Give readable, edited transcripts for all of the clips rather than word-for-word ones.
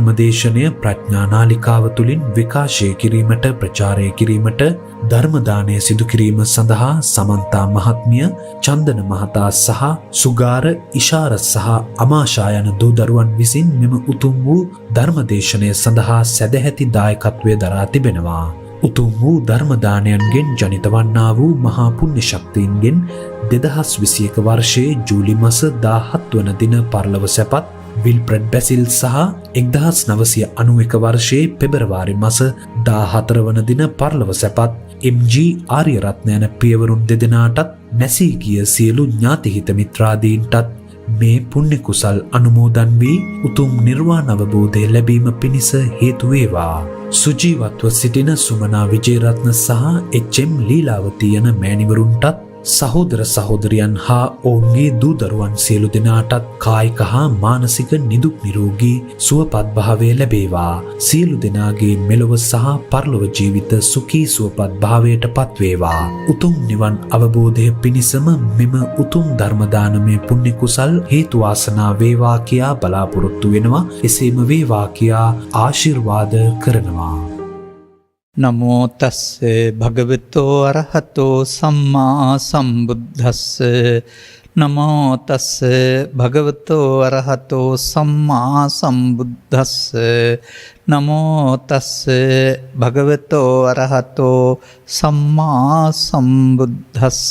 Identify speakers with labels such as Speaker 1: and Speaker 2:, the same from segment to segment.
Speaker 1: ධර්මදේශනය ප්‍රඥා නාලිකාව තුළින් විකාශය කිරීමට ප්‍රචාරය කිරීමට ධර්මදානය සිදු කිරීම සඳහා සමන්තා මහත්මිය, චන්දන මහතා සහ සුගාර, ඉෂාර සහ අමාශා යන දූ දරුවන් විසින් මෙම උතුම් වූ ධර්මදේශනය සඳහා සැදැහැති දායකත්වය දරා තිබෙනවා. උතුම් වූ ධර්මදානයන්ගෙන් ජනිත වන්නා වූ මහා පුණ්‍ය ශක්තියින්ගෙන් 2021 වර්ෂයේ ජූලි මාස 17 වන දින පරලොව සැපත් විල්ප්‍රඩ් බැසිල් සහ 1991 වර්ෂයේ පෙබරවාරි මාස 14 වන දින පරලොව සැපත් එම්.ජී. ආර්යරත්න යන පියවරුන් දෙදෙනාටත් නැසී ගිය සියලු ඥාතිහිත මිත්‍රාදීන්ටත් මේ පුණ්‍ය කුසල් අනුමෝදන් වී උතුම් නිර්වාණ අවබෝධය ලැබීම පිණිස හේතු වේවා. සුජීවත්ව සිටින සුමනා විජේරත්න සහ එච්.එම්. ලීලාවතී යන මෑණිවරුන්ටත් සහෝදර සහෝදරියන් හා ඔවුන්ගේ දූ දරුවන් සියලු දෙනාටත් කායික හා මානසික නිදුක් නිරෝගී සුවපත් භාවය ලැබේවා. සියලු දෙනාගේ මෙලොව සහ පරලොව ජීවිත සුඛී සුවපත් භාවයට පත්වේවා. උතුම් නිවන් අවබෝධය පිණිසම මෙම උතුම් ධර්ම දානමය පුණ්‍ය කුසල් හේතු වාසනා වේවා කියා බලාපොරොත්තු වෙනවා. එසේම වේවා කියා ආශිර්වාද කරනවා.
Speaker 2: නමෝ තස්සේ භගවතෝ අරහතෝ සම්මා සම්බුද්දස්ස. නමෝ තස්සේ භගවතෝ අරහතෝ සම්මා සම්බුද්දස්ස. නමෝ තස්සේ භගවතෝ අරහතෝ සම්මා සම්බුද්දස්ස.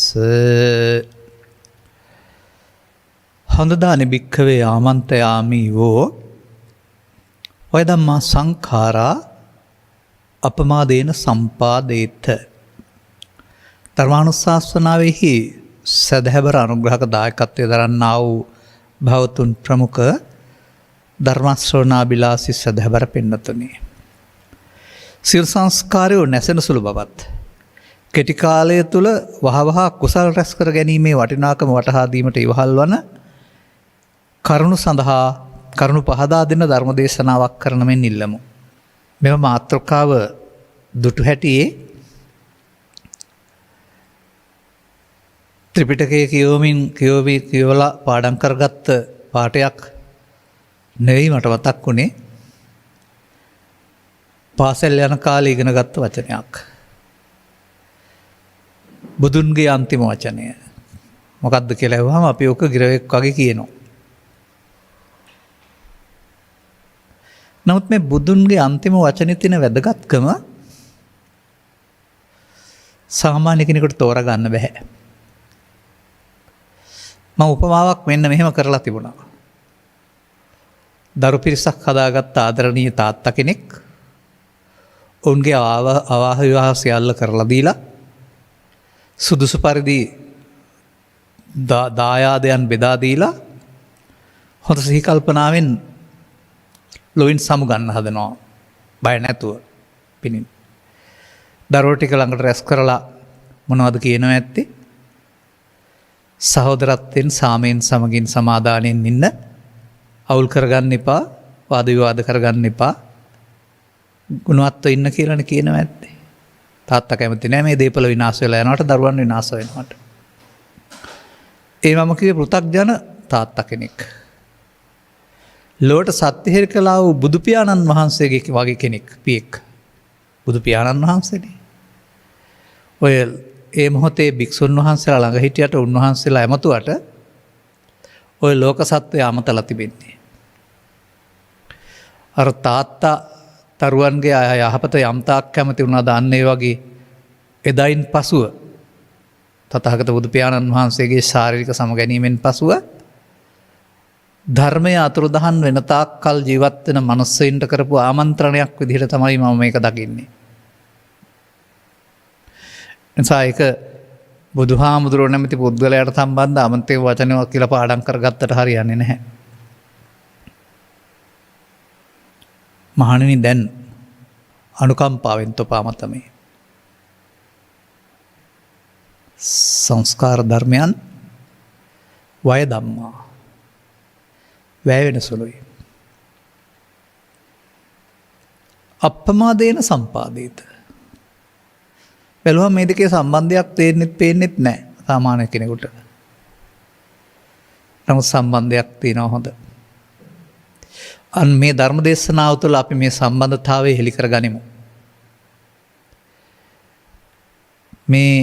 Speaker 2: හොඳදානි භික්ඛවේ ආමන්ත්‍රයාමි වෝ ඔය ධම්මා සංඛාරා අපමාදේන සම්පාදේත. ධර්මානුශාසනාවෙහි සදහැබර අනුග්‍රහක දායකත්වය දරන්නා වූ භවතුන් ප්‍රමුඛ ධර්මශ්‍රවණාබිලාසී සදහැබර පින්නතුනි, සිල් සංස්කාරයෝ නැසෙන සුළු බවත් කෙටි කාලය තුළ වහවහ කුසල් රැස් කර ගැනීමේ වටිනාකම වටහා දීමට ඉවහල් වන කරුණු සඳහා කරුණු පහදා දෙන ධර්ම දේශනාවක් කරන මෙන් ඉල්ලමු. මෙම මාතෘකාව දුටු හැටියේ ත්‍රිපිටකයේ කියවලා පාඩම් කරගත්ත පාඨයක් නෙවෙයි මට මතක් වුණේ. පාසල් යන කාලේ ඉගෙන ගත්ත වචනයක්. බුදුන්ගේ අන්තිම වචනය මොකක්ද කියලා අහුවම අපි ඔක ගිරවෙක් වගේ කියනවා. නමුත් මේ බුදුන්ගේ අන්තිම වචනේ තියෙන වැදගත්කම සාමාන්‍ය කෙනෙකුට තෝරගන්න බෑ. මම උපමාවක් මෙන්න මෙහෙම කරලා තිබුණා. දරු පිරිසක් හදාගත්ත ආදරණීය තාත්තා කෙනෙක් ඔවුන්ගේ අවාහ විවාහ සියල්ල කරලා දීලා සුදුසු පරිදි දායාදයන් බෙදා දීලා හොඳ සිහි කල්පනාවෙන් ලොවින් සමු ගන්න හදනවා. බය නැතුව පිණින්. දරුවෝ ටික ළඟට රැස් කරලා මොනවද කියනවා ඇත්තේ? සහෝදරත්වයෙන් සාමයෙන් සමගින් සමාදානයෙන් ඉන්න, අවුල් කරගන්න එපා, වාද විවාද කරගන්න එපා, ගුණවත්ව ඉන්න කියලානේ කියනවා ඇත්තේ. තාත්තා කැමති නෑ මේ දේපල විනාශ වෙලා යනවට, දරුවන් විනාශ වෙනවට. ඒ මම කිව්වේ පෘථග්ජන තාත්තා කෙනෙක්. ලෝට සත්‍ය හිරි කළා වූ බුදු පියාණන් වහන්සේගේ වගේ කෙනෙක්, පියෙක්. බුදු පියාණන් වහන්සේනේ. ඔය ඒ මොහොතේ භික්ෂුන් වහන්සේලා ළඟ හිටියට උන්වහන්සේලා ඇමතුවට ඔය ලෝක සත්වය අමතලා තිබෙන්නේ. අර තාත්තා තරුවන්ගේ යහපත යම්තාක් කැමති වුණාද අන්න ඒ වගේ එදයින් පසුව තථාගත බුදු පියාණන් වහන්සේගේ ශාරීරික සමගැනීමෙන් පසුව ධර්මය අතුරුදහන් වෙන තාක් කල් ජීවත් වෙන මනුස්සයින්ට කරපු ආමන්ත්‍රණයක් විදිහට තමයි මම මේක දකින්නේ. නිසා ඒක බුදුහාමුදුරුවෝ නැමැති පුද්ගලයාට සම්බන්ධ අමන්ත්‍රේ වචනයක් කියලා පාඩම් කරගත්තට හරියන්නේ නැහැ. මහණෙනි, දැන් අනුකම්පාවෙන් තොපාමතමේ සංස්කාර ධර්මයන් වය ධම්මා වැය වෙන සුළුයි. අප්පමාදේන සම්පාදේත. බැලුවම මේ දෙකේ සම්බන්ධයක් පේන්නෙත් නැහැ සාමාන්‍ය කෙනෙකුට. නමුත් සම්බන්ධයක් තියෙනවා හොඳ. අන් මේ ධර්ම දේශනාව තුළ අපි මේ සම්බන්ධතාවය හෙළි කර ගනිමු. මේ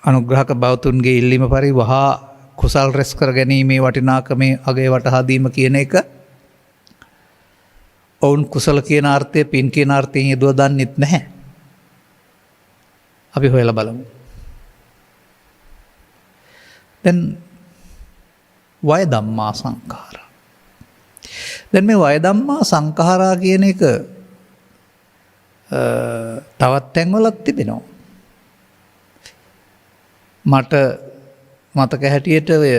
Speaker 2: අනුග්‍රහක බෞතුන්ගේ ඉල්ලීම පරි වහා කුසල් රැස් කර ගැනීමේ වටිනාකමේ අගේ වටහාදීම කියන එක ඔවුන් කුසල කියන අර්ථය පින් කියන අර්ථයෙන් යෙදුව දන්නෙත් නැහැ. අපි හොයලා බලමු. දැන් වය ධම්මා සංඛාරා. දැන් මේ වය ධම්මා සංඛාරා කියන එක තවත් තැන්වලත් තිබෙනවා. මට මතක හැටියට ඔය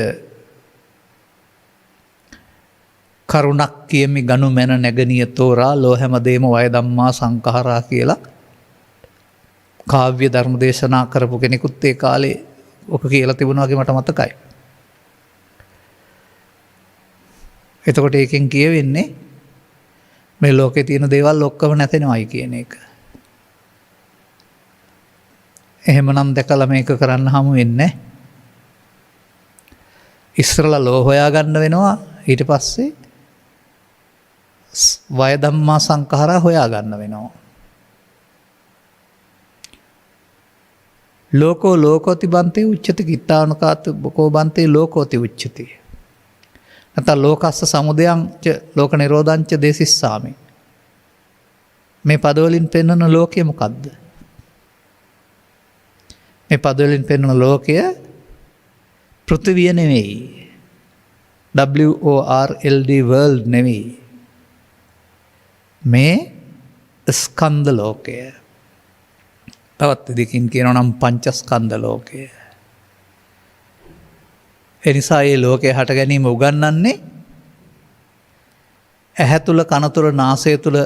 Speaker 2: කරුණක් කියමි ගනු මැන නැගනිය තෝරා ලෝ හැමදේම වය ධම්මා සංඛාරා කියලා කාව්‍ය ධර්ම දේශනා කරපු කෙනෙකුත් ඒ කාලේ ඔක කියලා තිබුණා වගේ මට මතකයි. එතකොට ඒකෙන් කියවෙන්නේ මේ ලෝකේ තියෙන දේවල් ඔක්කොම නැතෙනවයි කියන එක. එහෙමනම් දැකලා මේක කරන්න හමු වෙන්නේ. ඉස්සරලා ලෝ හොයා ගන්න වෙනවා ඊට පස්සේ වය ධම්මා සංඛාරා හොයා ගන්න වෙනවා. ලෝකෝ ලෝකෝති බන්තේ උච්චති කිත්තානුකාත බොකෝ බන්තේ ලෝකෝති උච්චති. නැත්නම් ලෝකස්ස සමුදයං ච ලෝක නිරෝධං ච දේසිස්සාමි. මේ පදවලින් පෙන්වන ලෝකය මොකද්ද? මේ පදවලින් පෙන්වන ලෝකය පෘථිවිය නෙවෙයි. WORLD world නෙවෙයි. මේ ස්කන්ධ ලෝකය. තවත් දෙකින් කියනවා නම් පංචස්කන්ධ ලෝකය. එනිසා මේ ලෝකය හට ගැනීම උගන්වන්නේ ඇහැ තුල කන තුල නාසය තුල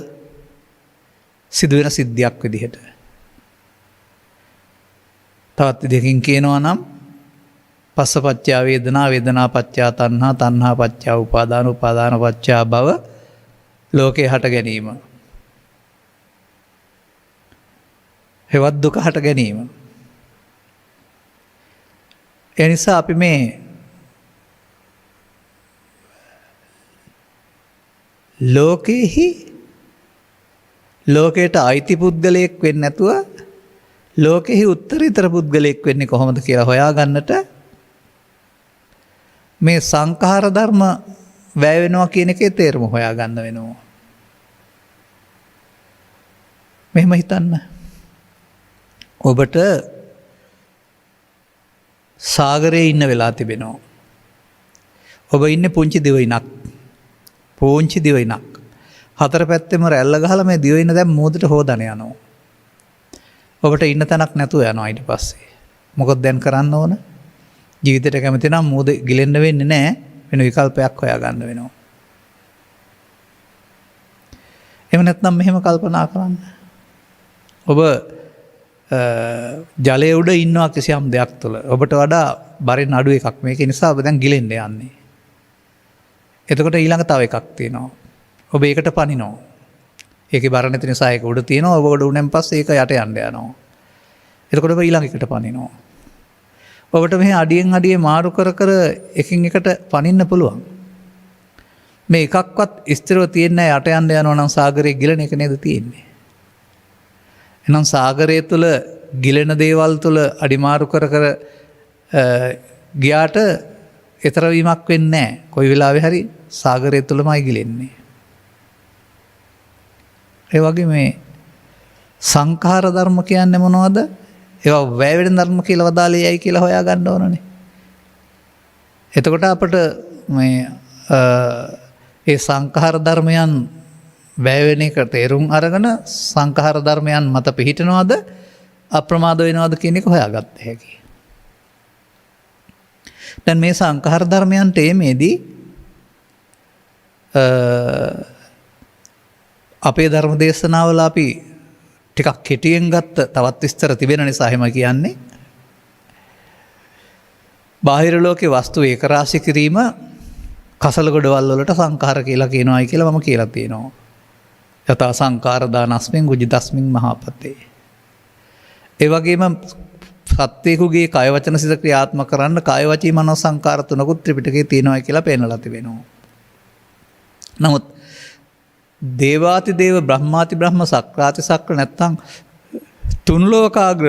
Speaker 2: සිදුවෙන සිද්ධියක් විදිහට. තවත් දෙකින් කියනවා නම් පස්සපච්චා වේදනා වේදනාපච්චා තණ්හා තණ්හාපච්චා උපාදාන උපාදානපච්චා භව ලෝකේ හට ගැනීම. හේවත් දුක හට ගැනීම. එනිසා අපි මේ ලෝකෙහි ලෝකයට අයිති පුද්ගලයෙක් වෙන්නේ නැතුව ලෝකෙහි උත්තරීතර පුද්ගලයෙක් වෙන්නේ කොහොමද කියලා හොයාගන්නට මේ සංඛාර ධර්ම වැය වෙනවා කියන එකේ තේරුම හොයාගන්න වෙනවා. මෙහෙම හිතන්න. ඔබට සාගරයේ ඉන්න වෙලා තිබෙනවා. ඔබ ඉන්නේ පුංචි දිවයිනක්. පුංචි දිවයිනක්. හතර පැත්තෙම රැල්ල ගහලා මේ දිවයින දැන් මූදට හොදන යනවා. ඔබට ඉන්න තැනක් නැතුව යනවා ඊට පස්සේ. මොකද දැන් කරන්න ඕන? ජීවිතයට කැමති නම් මූද ගිලෙන්න වෙන්නේ නැහැ. වෙන විකල්පයක් හොයාගන්න වෙනවා. එහෙම නැත්නම් මෙහෙම කල්පනා කරන්න. ඔබ ජලයේ උඩ ඉන්නවා කිසියම් දෙයක් තුළ. ඔබට වඩා බරින් අඩු එකක්. මේක නිසා ඔබ දැන් ගිලෙන්න යන්නේ. එතකොට ඊළඟ තව එකක් තියෙනවා. ඔබ ඒකට පනිනවා. ඒකේ බර නැති නිසා ඒක උඩ තියෙනවා. ඔබ උඩ උනෙන් පස්සේ ඒක යට යන්න යනවා. එතකොට ඔබ ඊළඟ එකට පනිනවා. ඔබට මෙහි අඩියෙන් අඩිය මාරු කර කර එකින් එකට පනින්න පුළුවන්. මේ එකක්වත් ස්ථිරව තියෙන්නේ යට යන්න යනවා නම් සාගරයේ ගිලෙන එක නේද තියෙන්නේ. එහෙනම් සාගරය තුල ගිලෙන දේවල් තුල අඩිමාරු කර කර ගියාට ඊතර වීමක් වෙන්නේ නැහැ. කොයි වෙලාවෙ හරි සාගරය තුලමයි ගිලෙන්නේ. ඒ වගේ මේ සංඛාර ධර්ම කියන්නේ මොනවද? ඒවා වැය වෙන ධර්ම කියලා වදාළේ ඇයි කියලා හොයා ගන්න ඕනනේ. එතකොට අපිට මේ ඒ සංඛාර ධර්මයන් වැය වෙන එක තේරුම් අරගෙන සංඛාර ධර්මයන් මත පිහිටනවද අප්‍රමාද වෙනවද කියන එක හොයාගත්ත හැකියි. දැන් මේ සංඛාර ධර්මයන්ට එමේදී අපේ ධර්ම දේශනාවල අපි ටිකක් කෙටියෙන් ගත්ත තවත් විස්තර තිබෙන නිසා එහෙම කියන්නේ. බාහිර ලෝකේ වස්තු ඒකරාශී කිරීම කසල ගොඩවල් වලට සංඛාර කියලා කියනවායි කියලා මම කියලා තියෙනවා. යථා සංඛාර දානස්මින් උජිතස්මින් මහපතේ. ඒ වගේම සත්‍යකුගේ කය වචන සිත ක්‍රියාත්මක කරන්න කාය වචී මනෝ සංඛාර තුනකුත් ත්‍රිපිටකයේ තියෙනවායි කියලා පෙන්නලා තිබෙනවා. නමුත් දේවාති දේව බ්‍රහ්මාති බ්‍රහ්ම සක්‍රාති සක්‍ර නැත්තම් තුන්ලෝකාග්‍ර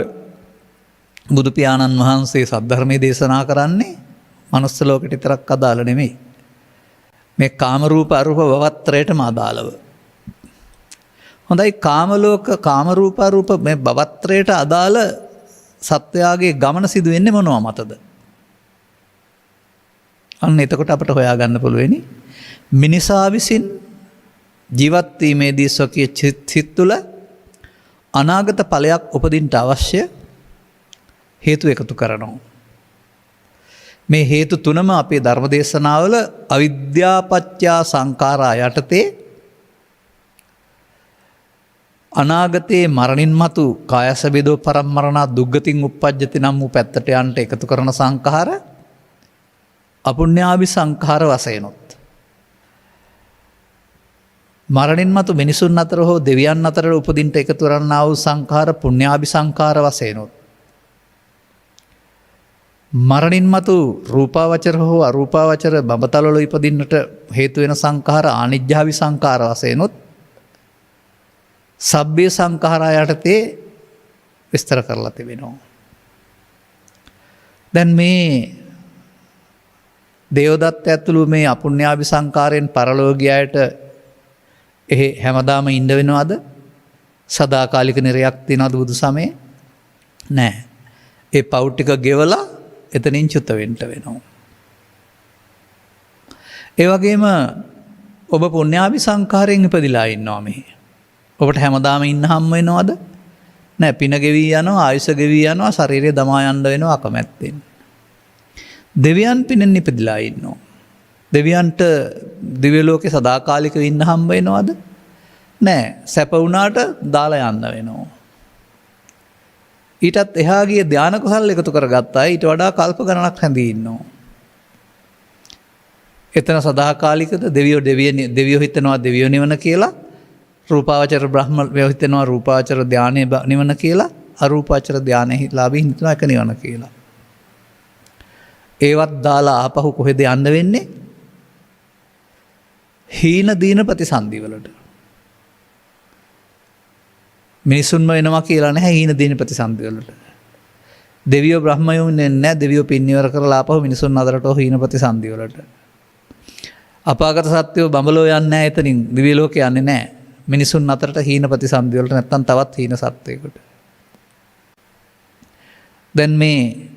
Speaker 2: බුදු පියාණන් වහන්සේ සද්ධර්මයේ දේශනා කරන්නේ මනුස්ස ලෝකෙට විතරක් අදාළ නෙමෙයි. මේ කාම රූප අරූප භවත්‍රයටම අදාළව. හොඳයි කාම ලෝක කාම රූප අරූප මේ භවත්‍රයට අදාළ සත්වයාගේ ගමන සිදු වෙන්නේ මොනවා මතද? අන්න එතකොට අපට හොයාගන්න පුළුවනි මිනිසා විසින් ජීවත් වීමේදී ස්වකීය සිත් තුළ අනාගත ඵලයක් උපදින්න අවශ්‍ය හේතු එකතු කරනවා. මේ හේතු තුනම අපේ ධර්ම දේශනාවල අවිද්‍යාපච්චය සංඛාරා යටතේ අනාගතයේ මරණින් මතු කායස බෙදෝ පරම්මරණා දුග්ගතින් උප්පජ්ජති නම් වූ පැත්තට යන්න එකතු කරන සංඛාර අපුඤ්ඤාභි සංඛාර වශයෙන්ොත් මරණින් මතු මිනිසුන් අතර හෝ දෙවියන් අතර උපදින්න එකතු කරන්නා වූ සංඛාර පුඤ්ඤාභි සංඛාර වශයෙන්ොත් මරණින් මතු රූපාවචර හෝ අරූපාවචර බඹතලවල ඉපදින්නට හේතු වෙන සංඛාර ආනිජ්ජාවි සංඛාර වශයෙන්ොත් සබ්බේ සංඛාරා යටතේ විස්තර කරලා තිබෙනවා. දැන් මේ දේවදත්ත ඇතුළු මේ අපුඤ්ඤාභි සංඛාරයෙන් පරලෝකියයට එහි හැමදාම ඉන්න වෙනවද? සදාකාලික නිරයක් තියනවද බුදු සමයේ? නැහැ. ඒ පව් ටික ගෙවලා එතනින් චුත වෙන්න වෙනවා. ඒ වගේම ඔබ පුඤ්ඤාභි සංඛාරයෙන් ඉපදිලා ඉන්නවා මේ. ඔබට හැමදාම ඉන්න හම් වෙනවද? නැහැ. පින ගෙවි යනවා, ආයුෂ ගෙවි යනවා, ශරීරය දමා යන්න වෙනවා අකමැත්තෙන්. දෙවියන් පිනෙන් ඉපදිලා ඉන්නවා. දෙවියන්ට දිව්‍ය ලෝකේ සදාකාලිකව ඉන්න හම් වෙනවද? නැහැ. සැප වුණාට දාලා යන්න වෙනවා. ඊටත් එහා ගිය ධාන කුසල් එකතු කරගත්තා. ඊට වඩා කල්ප ගණනක් හැඳී ඉන්නවා. එතන සදාකාලිකද දෙවියෝ හිතනවා දෙවියෝ නිවන කියලා. රූපාවචර බ්‍රහ්මයෝ හිතනවා රූපාවචර ධානයේ නිවන කියලා. අරූපාවචර ධානයේ ලාභී හිතනවා එක නිවන කියලා. ඒවත් දාලා ආපහු කොහෙද යන්න වෙන්නේ? හීන දීන ප්‍රතිසන්දි වලට. මිනිසුන්ම වෙනවා කියලා නැහැ හීන දීන ප්‍රතිසන්දි වලට. දෙවියෝ බ්‍රහ්මයෝ ඉන්නේ නැහැ. දෙවියෝ පින්නිවර කරලා ආපහු මිනිසුන් අතරට හීන ප්‍රතිසන්දි වලට. අපාගත සත්‍යෝ බඹලෝ යන්නේ නැහැ එතනින්. දිව්‍ය ලෝකේ යන්නේ නැහැ. මිනිසුන් අතරට හීන ප්‍රතිසන්දි වලට නැත්තම් තවත් හීන සත්‍යයකට. දැන් මේ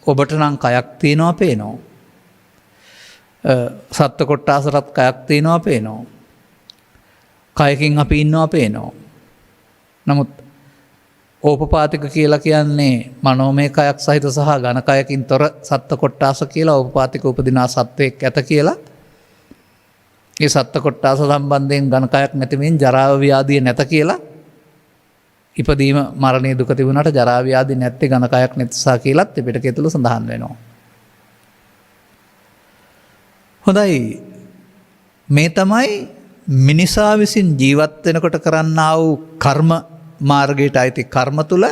Speaker 2: ඔබට නම් කයක් තියෙනවා පේනවා. සත්ත්ව කොට්ටාසටත් කයක් තියෙනවා පේනවා. කයකින් අපි ඉන්නවා පේනවා. නමුත් ඕපපාතික කියලා කියන්නේ මනෝමය කයක් සහිත සහ ඝන කයකින් තොර සත්ත්ව කොට්ටාස කියලා ඕපපාතික උපදිනා සත්වයක් ඇත කියලා. ඒ සත්ත්ව කොට්ටාස සම්බන්ධයෙන් ඝන කයක් නැතිවෙමින් ජරාව ව්‍යාධිය නැත කියලා. ඉපදීම මරණයේ දුක තිබුණාට ජරා ව්‍යාධි නැත්තේ ඝන කයක් නැතිසා කියලාත් ත්‍රිපිටකය තුල සඳහන් වෙනවා. හොඳයි මේ තමයි මිනිසා විසින් ජීවත් වෙනකොට කරන්නා වූ කර්ම මාර්ගයට අයිති කර්ම තුල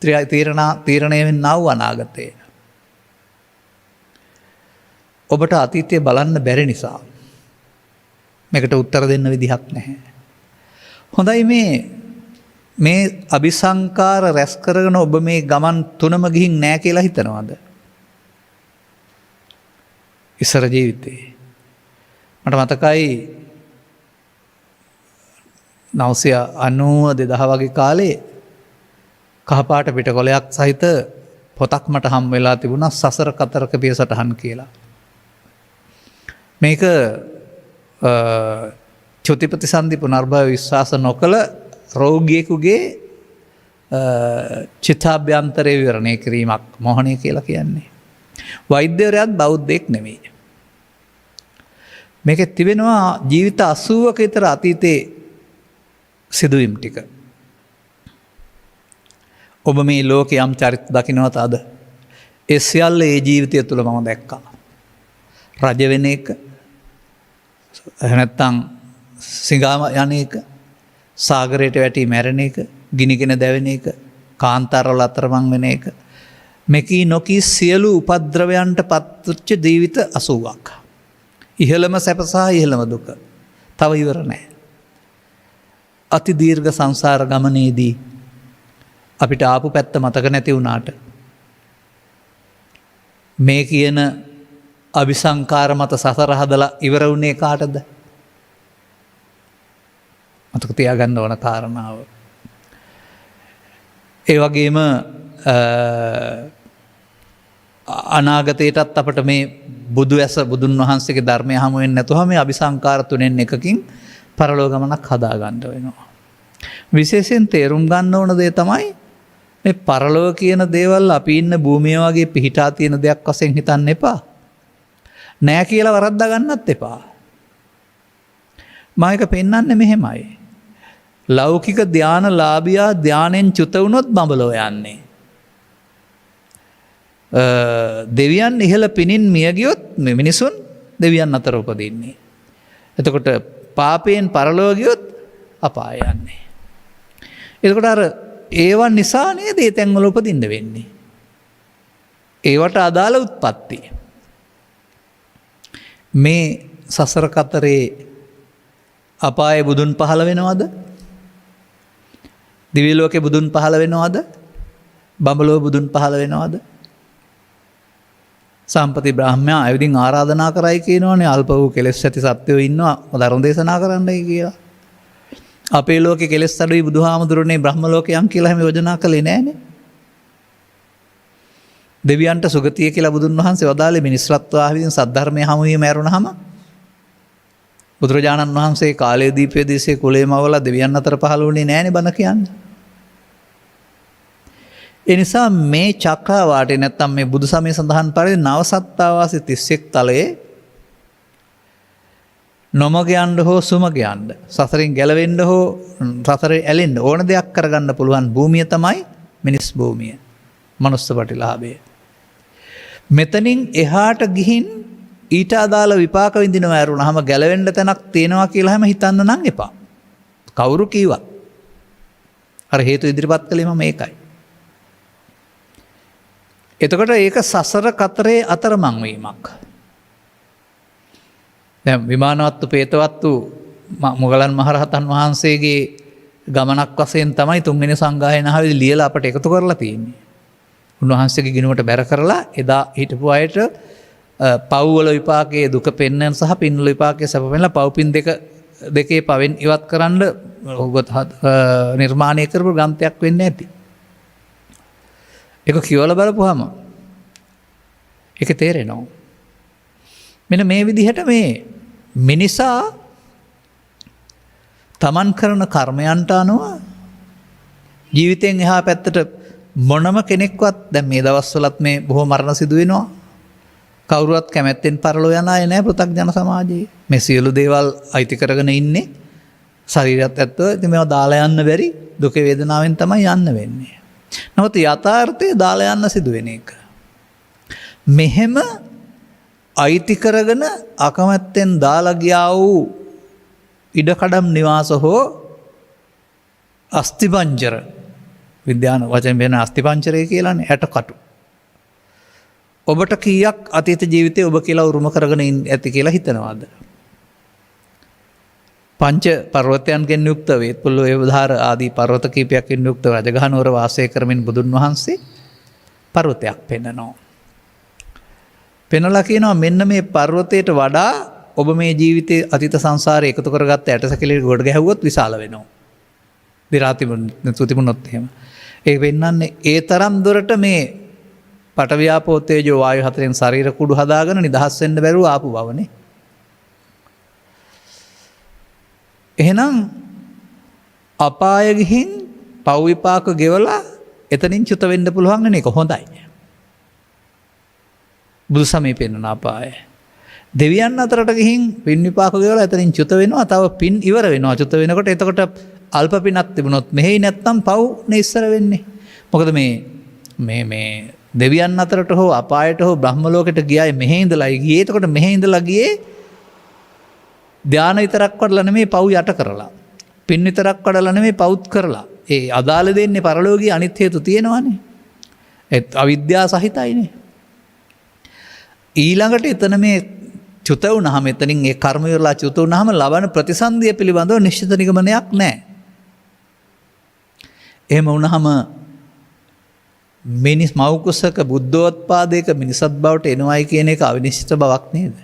Speaker 2: තීරණය වෙන්නා වූ අනාගතය. ඔබට අතීතය බලන්න බැරි නිසා මේකට උත්තර දෙන්න විදිහක් නැහැ. හොඳයි මේ අபிසංකාර රැස් කරගෙන ඔබ මේ ගමන් තුනම ගිහින් නැහැ කියලා හිතනවාද? ඉස්සර ජීවිතේ මට මතකයි 990 2000 වගේ කාලේ කහපාට පිටකොලයක් සහිත පොතක් මට හම් වෙලා තිබුණා සසර කතරක පියසටහන් කියලා. මේක චුතිපතිසන්ධි පුනර්භව විශ්වාස නොකළ රෝගියෙකුගේ චිත්තාභ්‍යන්තරය විවරණය කිරීමක් මොහොනය කියලා කියන්නේ. වෛද්‍යවරයාත් බෞද්ධයෙක් නෙමෙයි. මේකේ තිබෙනවා ජීවිත 80ක විතර අතීතයේ සිදුවීම් ටික. ඔබ මේ ලෝකේ යම් චරිත දකින්නවද අද? ඒ සියල්ල ඒ ජීවිතය තුළ මම දැක්කා. රජ වෙන එක, නැත්තම් සිඟාම යන එක, සාගරයට වැටි මැරෙන එක, ගිනිගෙන දැවෙන එක, කාන්තාරවල අතරමං වෙන එක, මෙකී නොකී සියලු උපද්‍රවයන්ට පත්වෙච්ච ජීවිත 80ක්. ඉහළම සැප සහ ඉහළම දුක. තව ඉවර නැහැ. අති දීර්ඝ සංසාර ගමනේදී අපිට ආපු පැත්ත මතක නැති වුණාට මේ කියන අபிසංකාර මත සසර හදලා ඉවර වුණේ කාටද? මතක තියාගන්න ඕන කාරණාව. ඒ වගේම අනාගතයටත් අපට මේ බුදු ඇස බුදුන් වහන්සේගේ ධර්මය හමු වෙන්නේ නැතුව මේ අபிසංකාර තුනෙන් එකකින් පරලෝ ගමනක් හදා ගන්න වෙනවා. විශේෂයෙන් තේරුම් ගන්න ඕන දේ තමයි මේ පරලෝ කියන දේවල් අපි ඉන්න භූමිය වගේ පිහිටා තියෙන දෙයක් වශයෙන් හිතන්න එපා. නෑ කියලා වරද්දා ගන්නත් එපා. මම එක පෙන්වන්නේ මෙහෙමයි. ලෞකික ධානලාභියා ධානයෙන් චුත වුණොත් බඹලෝ යන්නේ. දෙවියන් ඉහළ පිනින් මිය ගියොත් මිනිසුන් දෙවියන් අතර උපදින්නේ. එතකොට පාපයෙන් පරලෝ ගියොත් අපාය යන්නේ. එතකොට අර ඒවා නිසා නේද ඒ තැන්වල උපදින්න වෙන්නේ. ඒවට අදාළ උත්පත්ති. මේ සසර කතරේ අපායේ බුදුන් පහළ වෙනවද? දිව්‍ය ලෝකේ බුදුන් පහළ වෙනවද? බඹලෝ බුදුන් පහළ වෙනවද? සම්පති බ්‍රාහ්මයා ඇවිදින් ආරාධනා කරයි කියනවනේ අල්ප වූ කෙලෙස් ඇති සත්වයෝ ඉන්නවා ධර්ම දේශනා කරන්නයි කියලා. අපේ ලෝකේ කෙලෙස් අඩුයි බුදුහාමුදුරනේ බ්‍රහ්ම ලෝකයන් කියලා හැම යෝජනා කළේ නෑනේ. දෙවියන්ට සුගතිය කියලා බුදුන් වහන්සේ වදාළේ මිනිස් රත්වා විසින් සද්ධර්මයේ හමු වීම ඇරුණාම බුදුරජාණන් වහන්සේ කාලයේ දීපේදීසේ කුලේම අවලා දෙවියන් අතර පහළ වුණේ නෑනේ බණ කියන්නේ. ඒ නිසා මේ චක්‍රාවාටේ නැත්තම් මේ බුදු සමය සඳහන් පරිදි නව සත්තාවාසී 31 තලයේ නොමග යන්න හෝ සුමග යන්න සසරින් ගැලවෙන්න හෝ සසරේ ඇලෙන්න ඕන දෙයක් කරගන්න පුළුවන් භූමිය තමයි මිනිස් භූමිය. මනුස්ස ප්‍රතිලාභය. මෙතනින් එහාට ගිහින් ඊට අදාළ විපාක විඳිනවා ඇරුණාම ගැලවෙන්න තැනක් තියෙනවා කියලා හැම හිතන්න නම් එපා. කවුරු කීවා? අර හේතු ඉදිරිපත් කළේම මේකයි. එතකොට ඒක සසර කතරේ අතරමං වීමක්. දැන් විමානවත්තු පේතවත්තු මොගලන් මහරහතන් වහන්සේගේ ගමනක් වශයෙන් තමයි තුන්වෙනි සංගායනාවේදී ලියලා අපට එකතු කරලා තියෙන්නේ. උන්වහන්සේගේ ගිණුමට බැර කරලා එදා හිටපු අයට පව්වල විපාකයේ දුක පෙන්වන සහ පින්වල විපාකයේ සැප පෙන්වලා පව්පින් දෙකේ පවෙන් ඉවත් කරන්න නිර්මාණය කරපු ග්‍රන්ථයක් වෙන්නේ නැති. ඒක කියවලා බලපුවාම ඒක තේරෙනවා. මෙන්න මේ විදිහට මේ මිනිසා තමන් කරන කර්මයන්ට අනුව ජීවිතයෙන් එහා පැත්තට මොනම කෙනෙක්වත් දැන් මේ දවස්වලත් මේ බොහෝ මරණ සිදු වෙනවා. කවුරුවත් කැමැත්තෙන් පරලෝ යන අය නැහැ පෘථග්ජන සමාජයේ. මේ සියලු දේවල් අයිති කරගෙන ඉන්නේ ශරීරයත් ඇත්තව. ඉතින් මේවා දාලා යන්න බැරි දුක වේදනාවෙන් තමයි යන්න වෙන්නේ. නමුත් යථාර්ථය දාලා යන්න සිදු වෙන එක. මෙහෙම අයිති කරගෙන අකමැත්තෙන් දාලා ගියා වූ ඉඩකඩම් නිවාස හෝ අස්තිපංජර විද්‍යාන වචන වෙන අස්තිපංජරය කියලානේ ඇටකටු. ඔබට කීයක් අතීත ජීවිතේ ඔබ කියලා උරුම කරගෙන ඇති කියලා හිතනවාද? පංච පර්වතයන්ගෙන් යුක්ත වේත්පුල්ල වේවධාර ආදී පර්වත කීපයක්ගෙන් යුක්ත රජගහනුවර වාසය කරමින් බුදුන් වහන්සේ පර්වතයක් පෙන්නනවා. පෙන්වලා කියනවා මෙන්න මේ පර්වතයට වඩා ඔබ මේ ජීවිතයේ අතීත සංසාරේ එකතු කරගත්ත ඇටසැකිලි ගොඩ ගැහුවොත් විශාල වෙනවා. දිරා තිබුණොත් එහෙම. ඒක වෙන්නන්නේ ඒ තරම් දුරට මේ පටවියාපෝ තේජෝ වායු හතරෙන් ශරීර කුඩු හදාගෙන නිදහස් වෙන්න බැරුව ආපු බවනේ. එහෙනම් අපාය ගිහින් පව් විපාක ගෙවලා එතනින් චුත වෙන්න පුළුවන් වෙන එක හොඳයි. බුදු සමය පෙන්වන අපාය. දෙවියන් අතරට ගිහින් පින් විපාක ගෙවලා එතනින් චුත වෙනවා. තව පින් ඉවර වෙනවා. චුත වෙනකොට එතකොට අල්ප පිනක් තිබුණොත් මෙහෙයි නැත්තම් පව් නේ ඉස්සර වෙන්නේ. මොකද මේ දෙවියන් අතරට හෝ අපායට හෝ බ්‍රහ්ම ලෝකෙට ගියායි මෙහෙ ඉඳලා ගියේ. එතකොට මෙහෙ ඉඳලා ගියේ ධාන විතරක් වඩලා නෙමෙයි පව් යට කරලා. පින් විතරක් වඩලා නෙමෙයි පවුත් කරලා. ඒ අදාළ දෙන්නේ පරලෝකීය අනිත් හේතු තියෙනවානේ. ඒත් අවිද්‍යාව සහිතයිනේ. ඊළඟට එතන මේ චුත වුණාම එතනින් ඒ කර්ම ඉවරලා චුත වුණාම ලබන ප්‍රතිසන්දිය පිළිබඳව නිශ්චිත නිගමනයක් නැහැ. එහෙම වුණාම මිනිස් මෞකුසක බුද්ධෝත්පාදයක මිනිසත් බවට එනවයි කියන එක අවිනිශ්චිත බවක් නේද?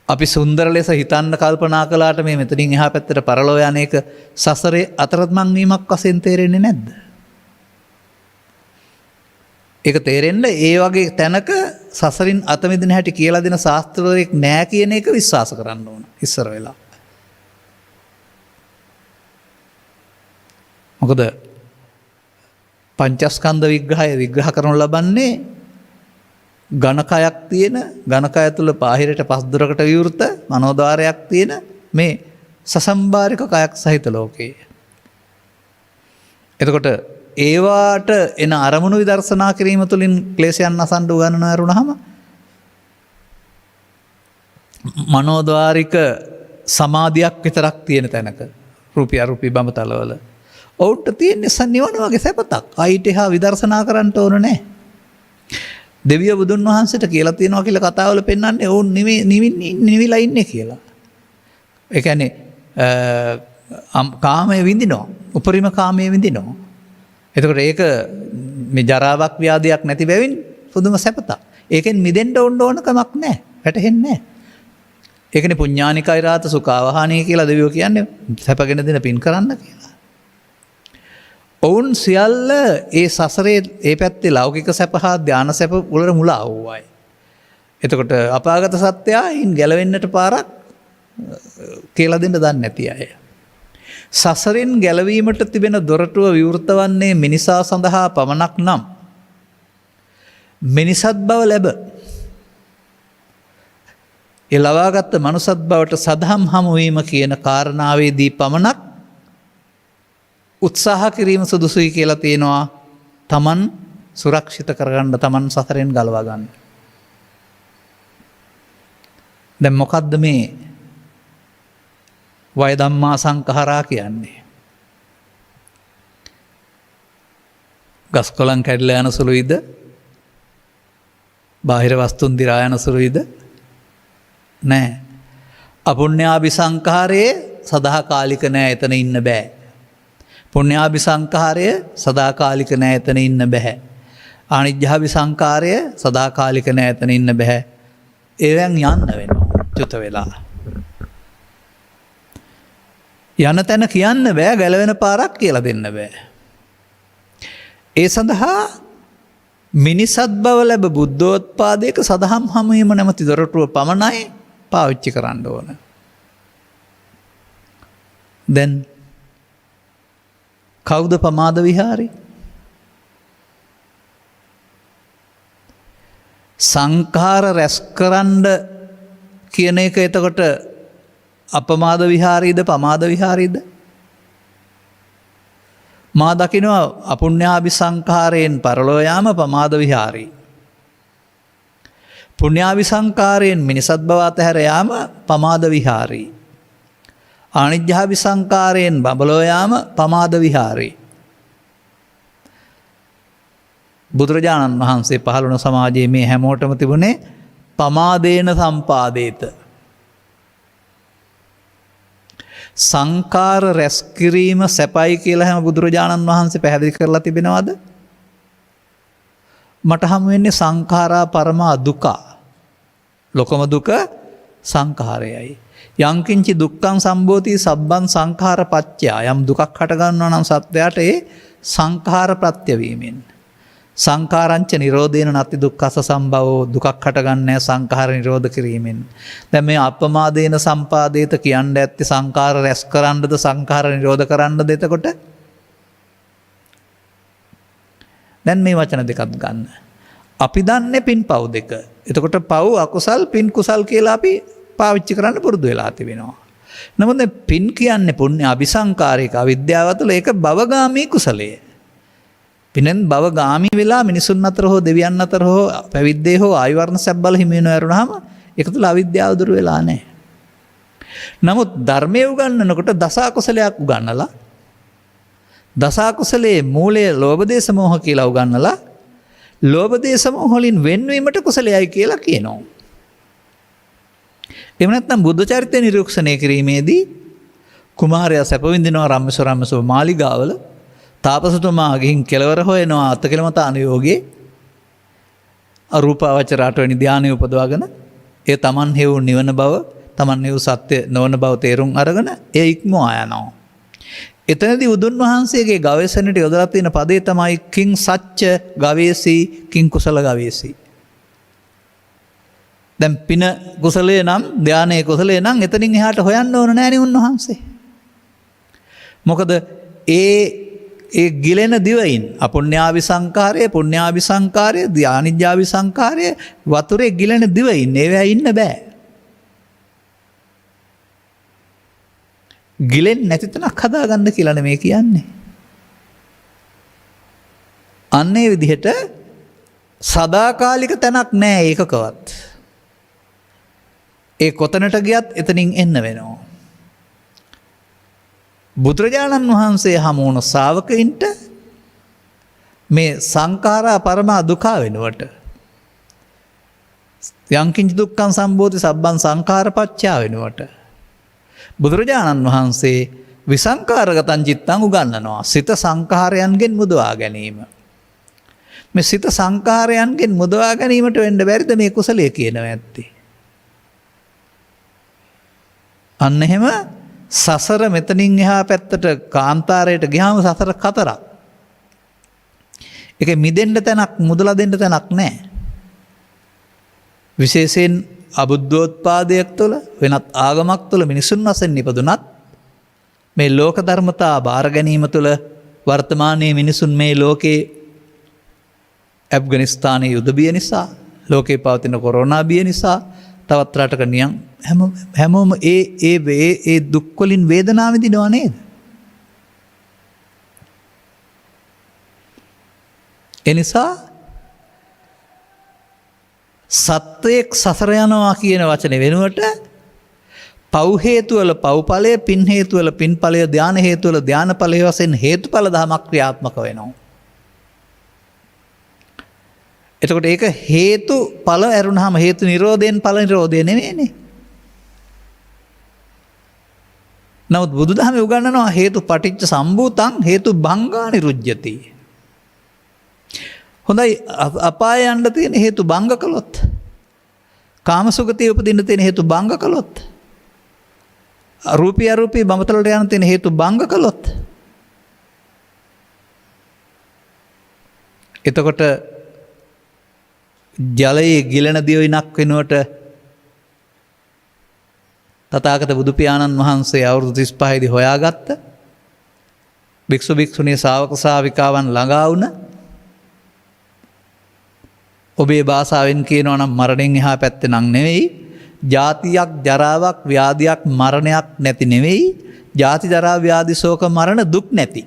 Speaker 2: අපි සුන්දර ලෙස හිතන්න කල්පනා කළාට මේ මෙතනින් එහා පැත්තට පරලෝ යන එක සසරේ අතරමං වීමක් වශයෙන් තේරෙන්නේ නැද්ද? ඒක තේරෙන්න ඒ වගේ තැනක සසරින් අත මිදෙන හැටි කියලා දෙන ශාස්ත්‍රවරයෙක් නෑ කියන එක විශ්වාස කරන්න ඕන ඉස්සර වෙලා. මොකද පංචස්කන්ධ විග්‍රහය විග්‍රහ කරනු ලබන්නේ ඝනකයක් තියෙන ඝනකය තුළ බාහිරට පස්දොරකට විවෘත මනෝද්වාරයක් තියෙන මේ සසම්බාරික කයක් සහිත ලෝකයේ. එතකොට ඒවාට එන අරමුණු විදර්ශනා කිරීම තුළින් ක්ලේශයන් අසන්න උගන්වන ඇරුණාම මනෝද්වාරික සමාධියක් විතරක් තියෙන තැනක රූපී අරූපී බඹතලවල ඔවුන්ට තියෙන්නේ නිවන වගේ සැපතක්. අයිට එහා විදර්ශනා කරන්න ඕන නැහැ. දෙවියෝ බුදුන් වහන්සේට කියලා තියෙනවා කියලා කතාවල පෙන්වන්නේ ඔවුන් නිවිලා ඉන්නේ කියලා. ඒ කියන්නේ කාමයේ විඳිනවා. උපරිම කාමයේ විඳිනවා. එතකොට ඒක මේ ජරාවක් ව්‍යාධියක් නැති බැවින් පුදුම සැපතක්. ඒකෙන් මිදෙන්න ඕන කමක් නැහැ. වැටහෙන්නේ නැහැ. ඒකනේ පුඤ්ඤානිකෛරාත සුඛාවහානී කියලා දෙවියෝ කියන්නේ සැපගෙන දෙන පින් කරන්න කියලා. ඔවුන් සියල්ල ඒ සසරේ ඒ පැත්තේ ලෞකික සැප හා ධාන සැප වල මුලා වූවායි. එතකොට අපාගත සත්‍යයින් ගැලවෙන්නට පාරක් කියලා දෙන්න දන්නේ නැති අය. සසරෙන් ගැලවීමට තිබෙන දොරටුව විවෘත වන්නේ මිනිසා සඳහා පමණක් නම් මිනිසත් බව ලැබ ඒ ලබාගත් මනුසත් බවට සදහම් හමුවීම කියන කාරණාවේදී පමණක් උත්සාහ කිරීම සුදුසුයි කියලා තියෙනවා. තමන් සුරක්ෂිත කරගන්න තමන් සසරෙන් ගලවා ගන්න. දැන් මොකද්ද මේ වය ධම්මා සංඛාරා කියන්නේ? ගස් කොළන් කැඩලා යන සුළුයිද? බාහිර වස්තුන් දිරා යන සුළුයිද? නෑ. අපුඤ්ඤාභි සංඛාරයේ සදාකාලික නෑ, එතන ඉන්න බෑ. පුඤ්ඤාභි සංඛාරය සදාකාලික නෑ, එතන ඉන්න බෑ. අනිජ්ජාභි සංඛාරය සදාකාලික නෑ, එතන ඉන්න බෑ. ඒවෙන් යන්න වෙනවා චුත වෙලා. යන තැන කියන්න බෑ, ගැලවෙන පාරක් කියලා දෙන්න බෑ. ඒ සඳහා මිනිසත් බව ලැබ බුද්ධෝත්පාදයක සදහම් හමුවීම නැමැති දොරටුව පමණයි පාවිච්චි කරන්න ඕන. දැන් කවුද පමාද විහාරි? සංඛාර රැස් කරන්න කියන එක එතකොට අපමාද විහාරීද පමාද විහාරීද? මා දකිනවා අපුඤ්ඤාභි සංඛාරයෙන් පරලෝ යාම පමාද විහාරී. පුඤ්ඤාභි සංඛාරයෙන් මිනිසත් බව අතහැර යාම පමාද විහාරී. අනිජ්ජාභි සංඛාරයෙන් බඹලෝ යාම පමාද විහාරී. බුදුරජාණන් වහන්සේ පහළ වුණ සමාජයේ මේ හැමෝටම තිබුණේ පමාදේන සම්පාදේත. සංඛාර රැස් කිරීම සැපයි කියලා හැම බුදුරජාණන් වහන්සේ පැහැදිලි කරලා තිබෙනවද? මට හමු වෙන්නේ සංඛාරා පරමා දුක. ලොකම දුක සංඛාරයයි. යංකින්චි දුක්ඛං සම්භෝති සබ්බං සංඛාර පත්‍ය. යම් දුකක් හට ගන්නවා නම් සත්‍යයට ඒ සංඛාර ප්‍රත්‍ය වීමෙන්. සංඛාරංච නිරෝධේන නැති දුක්ඛස සම්භවෝ. දුකක් හටගන්නේ සංඛාර නිරෝධ කිරීමෙන්. දැන් මේ අපමාදේන සම්පාදේත කියන්නේ ඇත්තේ සංඛාර රැස් කරන්නද සංඛාර නිරෝධ කරන්නද? එතකොට දැන් මේ වචන දෙකක් ගන්න. අපි දන්නේ පින් පව් දෙක. එතකොට පව් අකුසල් පින් කුසල් කියලා අපි පාවිච්චි කරන්න පුරුදු වෙලා තිබෙනවා. නමුත් පින් කියන්නේ පුණ්‍ය අபிසංකාරික අවිද්‍යාව තුළ ඒක භවගාමී කුසලය. පිනෙන් භවගාමී වෙලා මිනිසුන් අතර හෝ දෙවියන් අතර හෝ පැවිද්දේ හෝ ආයු වර්ණ සැබ්බල හිමි වෙනවා වරුණාම ඒක තුළ අවිද්‍යාව දුර වෙලා නැහැ. නමුත් ධර්මයේ උගන්වනකොට දස අකුසලයක් උගන්වලා දස අකුසලයේ මූලය ලෝභ දේශ මොහ කියලා උගන්වලා ලෝභ දේශ මොහ වලින් වෙන්වීමට කුසලයයි කියලා කියනවා. එහෙම නැත්නම් බුද්ධ චරිතය නිරීක්ෂණය කිරීමේදී කුමාරයා සැප විඳිනවා රම්මසෝ මාලිගාවල. තාපසතුමා ගිහින් කෙලවර හොයනවා අත්කලමතාන යෝගයේ අරූපාවචර 8 වෙනි ධානය උපදවාගෙන ඒ තමන් හේවු නිවන බව තමන් හේවු සත්‍ය නොවන බව තේරුම් අරගෙන ඒ ඉක්මවා යනවා. එතනදී බුදුන් වහන්සේගේ ගවේෂණයට යොදලා තියෙන පදේ තමයි කිං සච්ච ගවේසී කිං කුසල ගවේසී. දැන් පින කුසලයේ නම් ධානයේ කුසලයේ නම් එතනින් එහාට හොයන්න ඕන නෑනේ උන්වහන්සේ. මොකද ඒ ගිලෙන දිවයින් අපුණ්‍යාවි සංකාරය පුණ්‍යාවි සංකාරය ධානිජ්ජාවි සංකාරය වතුරේ ගිලෙන දිවයින් ඒවා ඉන්න බෑ. ගිලෙන්නේ නැති තැනක් හදාගන්න කියලා නෙමෙයි කියන්නේ. අන්න ඒ විදිහට සදාකාලික තැනක් නෑ ඒකකවත්. ඒ කොතනට ගියත් එතනින් එන්න වෙනවා. බුදුරජාණන් වහන්සේ හමු වුණ ශ්‍රාවකයින්ට මේ සංඛාරා පරමා දුකා වෙනුවට යංකින්ච දුක්ඛං සම්බෝධි සබ්බං සංඛාරපච්චා වෙනුවට බුදුරජාණන් වහන්සේ විසංඛාරගතං චිත්තං උගන්වනවා. සිත සංඛාරයන්ගෙන් මුදවා ගැනීම. මේ සිත සංඛාරයන්ගෙන් මුදවා ගැනීමට වෙන්න බැරිද මේ කුසලයේ කියනවා ඇත්තේ. අන්න එහෙම සසර මෙතනින් එහා පැත්තට කාන්තාරයට ගියාම සසර කතරක්. ඒක මිදෙන්න තැනක් මුදලා දෙන්න තැනක් නැහැ. විශේෂයෙන් අබුද්ධෝත්පාදයක් තුළ වෙනත් ආගමක් තුළ මිනිසුන් වශයෙන් ඉපදුනත් මේ ලෝක ධර්මතා බාර ගැනීම තුළ වර්තමානයේ මිනිසුන් මේ ලෝකේ ඇෆ්ගනිස්තානයේ යුද බිය නිසා ලෝකේ පවතින කොරෝනා බිය නිසා තවත් රටක නියම් හැමෝම ඒ දුක් වලින් වේදනාව විඳිනවා නේද? එනිසා සත්වයක් සසර යනවා කියන වචනේ වෙනුවට පව් හේතු වල පව්ඵලය පින් හේතු වල පින්ඵලය ධාන හේතු වල ධානඵලය වශයෙන් හේතුඵල ධමයක් ක්‍රියාත්මක වෙනවා. එතකොට ඒක හේතු ඵල ඇරුණාම හේතු නිරෝධයෙන් ඵල නිරෝධය නෙමෙයිනේ. නමුත් බුදුදහමේ උගන්වනවා හේතු පටිච්ච සම්භූතං හේතු භංගා නිරුජ්ජති. හොඳයි අපාය යන්න තියෙන හේතු භංග කළොත් කාමසුගතිය උපදින්න තියෙන හේතු භංග කළොත් රූපී අරූපී බඹතලට යන තියෙන හේතු භංග කළොත් එතකොට ජලයේ ගිලෙන දියවිනක් වෙනුවට තථාගත බුදු පියාණන් වහන්සේ අවුරුදු 35 දී හොයාගත්ත භික්ෂු භික්ෂුණී ශ්‍රාවක ශ්‍රාවිකාවන් ළඟා වුණ ඔබේ භාෂාවෙන් කියනවා නම් මරණයෙන් එහා පැත්තේ නම් නෙවෙයි ජාතියක් ජරාවක් ව්‍යාධියක් මරණයක් නැති නෙවෙයි ජාති ජරා ව්‍යාධි ශෝක මරණ දුක් නැති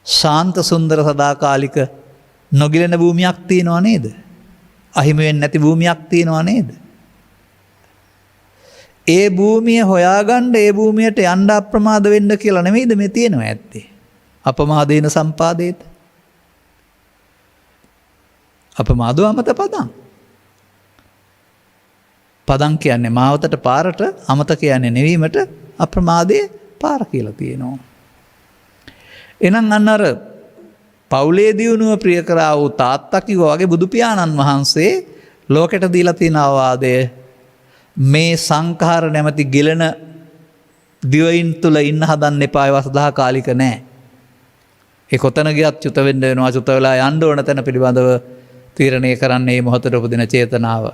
Speaker 2: ශාන්ත සුන්දර සදාකාලික නොගිලෙන භූමියක් තියෙනවා නේද? අහිමි වෙන්නේ නැති භූමියක් තියෙනවා නේද? ඒ භූමිය හොයාගන්න ඒ භූමියට යන්න අප්‍රමාද වෙන්න කියලා නෙමෙයිද මේ තියෙනවා ඇත්තේ. අපමාදේන සම්පාදේත. අපමාදෝ අමත පදං. පදං කියන්නේ මාවතට පාරට අමත කියන්නේ නෙවීමට අප්‍රමාදයේ පාර කියලා තියෙනවා. එහෙනම් අන්න අර පවුලේ දියුණුව ප්‍රිය කරා වූ තාත්තා කිව්වා වගේ බුදු පියාණන් වහන්සේ ලෝකෙට දීලා තියෙන අවවාදය මේ සංඛාර නැමැති ගිලෙන දිවයින් තුල ඉන්න හදන්න එපා. ඒවා සදාකාලික නෑ. ඒ කොතන ගියත් චුත වෙන්න වෙනවා. චුත වෙලා යන්න ඕන තැන පිළිබඳව තීරණය කරන්නේ මේ මොහොතේ උපදින චේතනාව.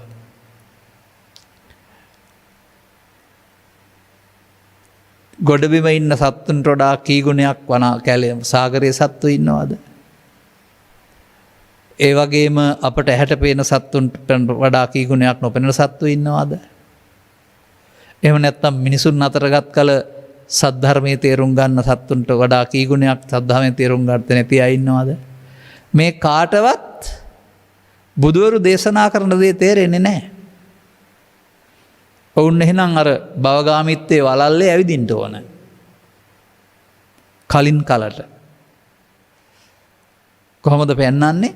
Speaker 2: ගොඩබිම ඉන්න සත්තුන්ට වඩා කී ගුණයක් කැලේ සාගරයේ සත්තු ඉන්නවද? ඒ වගේම අපට ඇහැට පේන සත්තුන්ට වඩා කී ගුණයක් නොපෙනෙන සත්තු ඉන්නවද? එහෙම නැත්නම් මිනිසුන් අතරගත් කල සද්ධර්මයේ තේරුම් ගන්න සත්තුන්ට වඩා කී ගුණයක් සද්ධර්මයේ තේරුම් ගන්න නැති අය ඉන්නවද? මේ කාටවත් බුදුවරු දේශනා කරන දේ තේරෙන්නේ නැහැ. ඔවුන් එහෙනම් අර භවගාමිත්වයේ වලල්ලේ ඇවිදින්න ඕන. කලින් කලට. කොහොමද පෙන්වන්නේ?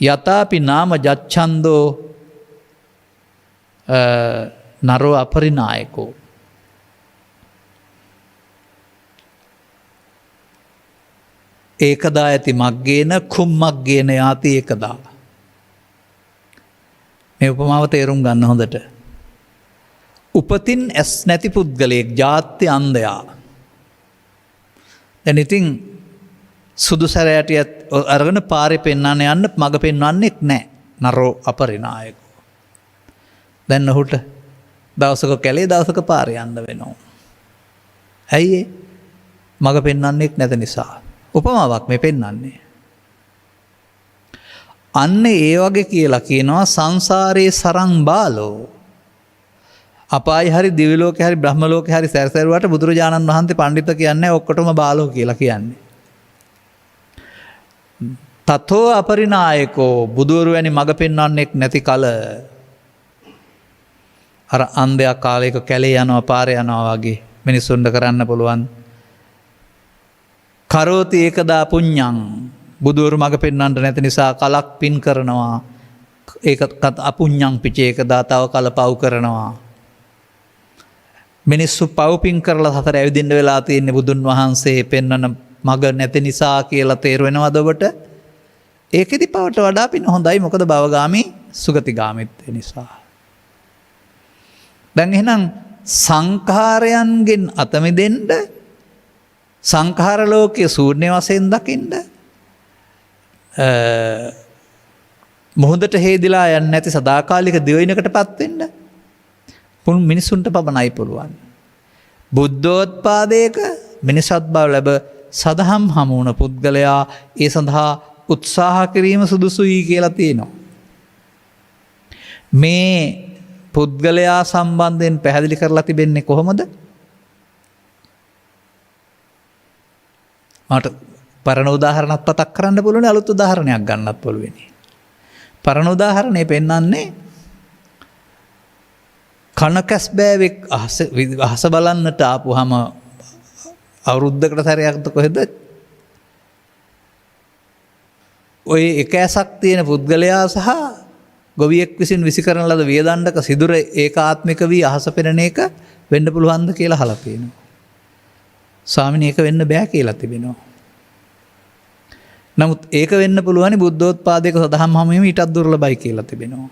Speaker 2: යතාපි නාම ජච්ඡන්தோ නරෝ අපරිනායකෝ. ඒකදා ඇති මග්ගේන කුම්මග්ගේන යාති ඒකදා. මේ උපමාව තේරුම් ගන්න හොඳට. උපතින් ඇස් නැති පුද්ගලයෙක් ජාත්‍ය අන්ධයා. දැන් ඉතින් සුදු සැරයටියත් අරගෙන පාරේ පෙන්වන්න යන්න මග පෙන්වන්නෙක් නැහැ. නරෝ අපරිනායකෝ. දැන් ඔහුට දවසක කැලේ දවසක පාරේ යන්න වෙනවා. ඇයි ඒ? මග පෙන්වන්නෙක් නැත නිසා. උපමාවක් මේ පෙන්වන්නේ. අන්න ඒ වගේ කියලා කියනවා සංසාරයේ සරං බාලෝ. අපායි හරි දිව්‍ය ලෝකේ හරි බ්‍රහ්ම ලෝකේ හරි සැරසැරුවට බුදුරජාණන් වහන්සේ පඬිත කියන්නේ ඔක්කොටම බාලෝ කියලා කියන්නේ. තතෝ අපරිනායකෝ බුදුවරු වැනි මඟ පෙන්වන්නෙක් නැති කල අර අන්ධයා කාලයක කැලේ යනවා පාරේ යනවා වගේ මිනිස්සුන්ට කරන්න පුළුවන්. කරෝති ඒකදා පුඤ්ඤං බුදුවරු මඟ පෙන්වන්නට නැති නිසා කලක් පින් කරනවා. ඒකත් අපුඤ්ඤං පිචේ ඒකදා තව කල පව් කරනවා. මිනිස්සු පව් පින් කරලා හතර ඇවිදින්න වෙලා තියෙන්නේ බුදුන් වහන්සේ පෙන්වන මඟ නැති නිසා කියලා තේරෙනවද ඔබට? ඒකෙදි පවට වඩා පින් හොඳයි. මොකද භවගාමී සුගතිගාමීත්වය නිසා. දැන් එහෙනම් සංඛාරයන්ගෙන් අත මිදෙන්න සංඛාර ලෝකයේ ශූන්‍ය වශයෙන් දකින්න මොහොතට හේදිලා යන්නේ නැති සදාකාලික දිවයිනකටපත් වෙන්න මිනිසුන්ට පමණයි පුළුවන්. බුද්ධෝත්පාදයක මිනිසත් බව ලැබ සදහම් හමු වුණ පුද්ගලයා ඒ සඳහා උත්සාහ කිරීම සුදුසුයි කියලා තියෙනවා. මේ පුද්ගලයා සම්බන්ධයෙන් පැහැදිලි කරලා තිබෙන්නේ කොහොමද? මට පරණ උදාහරණයක් මතක් කරන්න පුළුවන්, අලුත් උදාහරණයක් ගන්නත් පුළුවන්. පරණ උදාහරණේ පෙන්වන්නේ කනකස් බෑවෙක් අහස බලන්නට ආපුහම අවුරුද්දකට සැරයක්ද කොහෙද ඔය එක ඇසක් තියෙන පුද්ගලයා සහ ගොවියෙක් විසින් විසි කරන ලද වියදණ්ඩක සිදුර ඒකාත්මික වී අහස පෙනෙන එක වෙන්න පුළුවන්ද කියලා අහලා තියෙනවා. ස්වාමිනේ ඒක වෙන්න බෑ කියලා තිබෙනවා. නමුත් ඒක වෙන්න පුළුවනි බුද්ධෝත්පාදයක සදහම් හමුවීම ඊටත් දුර්ලභයි කියලා තිබෙනවා.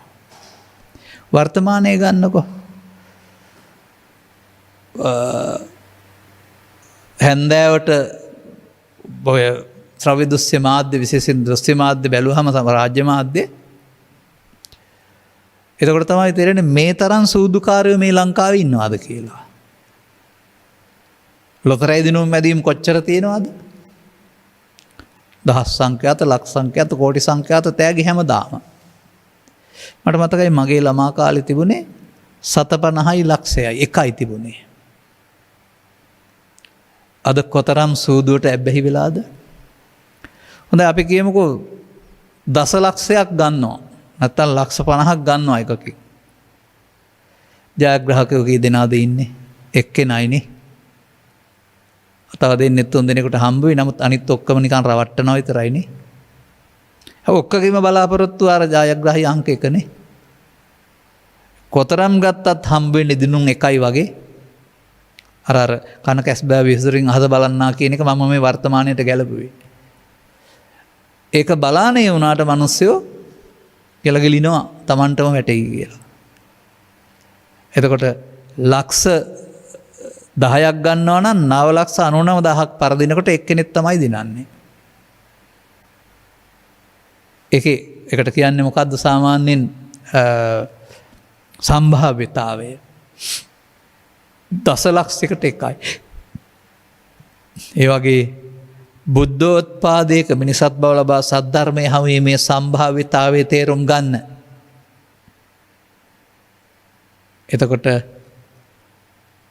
Speaker 2: වර්තමානයේ ගන්නකො හැන්දෑවට ඔය ශ්‍රව්‍ය දෘශ්‍ය මාධ්‍ය විශේෂයෙන් දෘශ්‍ය මාධ්‍ය බැලුවහම රාජ්‍ය මාධ්‍ය එතකොට තමයි තේරෙන්නේ මේ තරම් සූදුකාරයෝ මේ ලංකාවේ ඉන්නවද කියලා. ලොතරැයි දිනුම් මැදීම් කොච්චර තියෙනවද? දහස් සංඛ්‍යාත ලක්ෂ සංඛ්‍යාත කෝටි සංඛ්‍යාත තෑගි හැමදාම. මට මතකයි මගේ ළමා කාලේ තිබුණේ 750යි ලක්ෂයයි එකයි තිබුණේ. අද කොතරම් සූදුවට ඇබ්බැහි වෙලාද? හොඳයි අපි කියමුකෝ දසලක්ෂයක් ගන්නවා. නැත්තම් ලක්ෂ 50ක් ගන්නවා එකකින්. ජයග්‍රාහකයෝ කී දෙනාද ඉන්නේ? එක්කෙනයිනේ. තව දෙන්නේ තුන් දෙනෙකුට හම්බ වෙයි. නමුත් අනිත් ඔක්කොම නිකන් රවට්ටනවා විතරයිනේ. ඔක්කොගෙම බලාපොරොත්තු අර ජයග්‍රාහී අංක එකනේ. කොතරම් ගත්තත් හම්බ වෙන්නේ දිනුම් එකයි වගේ. අර කන කැස් බෑ විසුරින් අහස බලන්නා කියන එක මම මේ වර්තමානයට ගැලපුවේ. ඒක බලානේ වුණාට මිනිස්සුયો කෙලගලිනවා Tamanටම වැටෙයි කියලා. එතකොට ලක්ෂ 10ක් ගන්නවා නම් 9,99,000ක් පරදිනකොට එක්කෙනෙක් තමයි දිනන්නේ. ඒකට කියන්නේ මොකද්ද සාමාන්‍යයෙන් සම්භාව්‍යතාවය. දසලක්ෂයකට එකයි. ඒ වගේ බුද්ධෝත්පාදයක මිනිසත් බව ලබා සද්ධර්මයේ හමුවීමේ සම්භාව්‍යතාවයේ තේරුම් ගන්න. එතකොට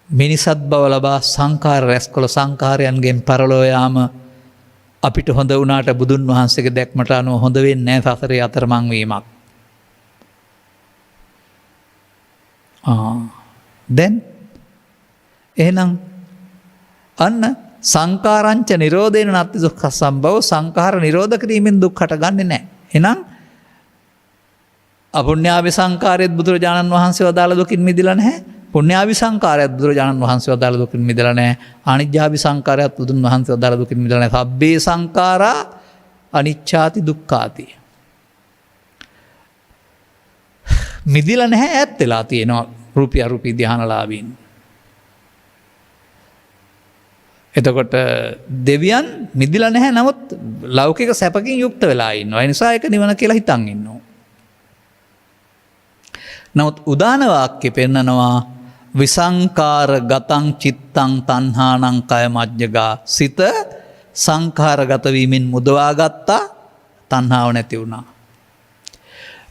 Speaker 2: මිනිසත් බව ලබා සංඛාර රැස්කොළ සංඛාරයන්ගෙන් පරලෝ යාම අපිට හොඳ වුණාට බුදුන් වහන්සේගේ දැක්මට අනුව හොඳ වෙන්නේ නැහැ. සසරේ අතරමං වීමක්. දැන් එහෙනම් අන්න සංඛාරංච නිරෝධේන නත්ති දුක්ඛ සම්භව සංඛාර නිරෝධ කිරීමෙන් දුක් හටගන්නේ නැහැ. එහෙනම් අපුණ්‍යාවි සංකාරයත් බුදුරජාණන් වහන්සේ වදාළ දුකින් මිදිලා නැහැ. පුණ්‍යාවි සංකාරයත් බුදුරජාණන් වහන්සේ වදාළ දුකින් මිදලා නැහැ. අනිජ්ජාවි සංකාරයත් බුදුන් වහන්සේ වදාළ දුකින් මිදලා නැහැ. සබ්බේ සංකාරා අනිච්ඡාති දුක්ඛාති. මිදිලා නැහැ, ඈත් වෙලා තියෙනවා රූපී අරූපී ධානලාභීන්. එතකොට දෙවියන් මිදිලා නැහැ, නමුත් ලෞකික සැපකින් යුක්ත වෙලා ඉන්නවා. ඒ නිසා ඒක නිවන කියලා හිතන් ඉන්නවා. නමුත් උදාන වාක්‍ය පෙන්නනවා විසංකාර ගතං චිත්තං තණ්හානං කය මජ්ජගා. සිත සංඛාරගත වීමෙන් මුදවා ගත්තා, තණ්හාව නැති වුණා.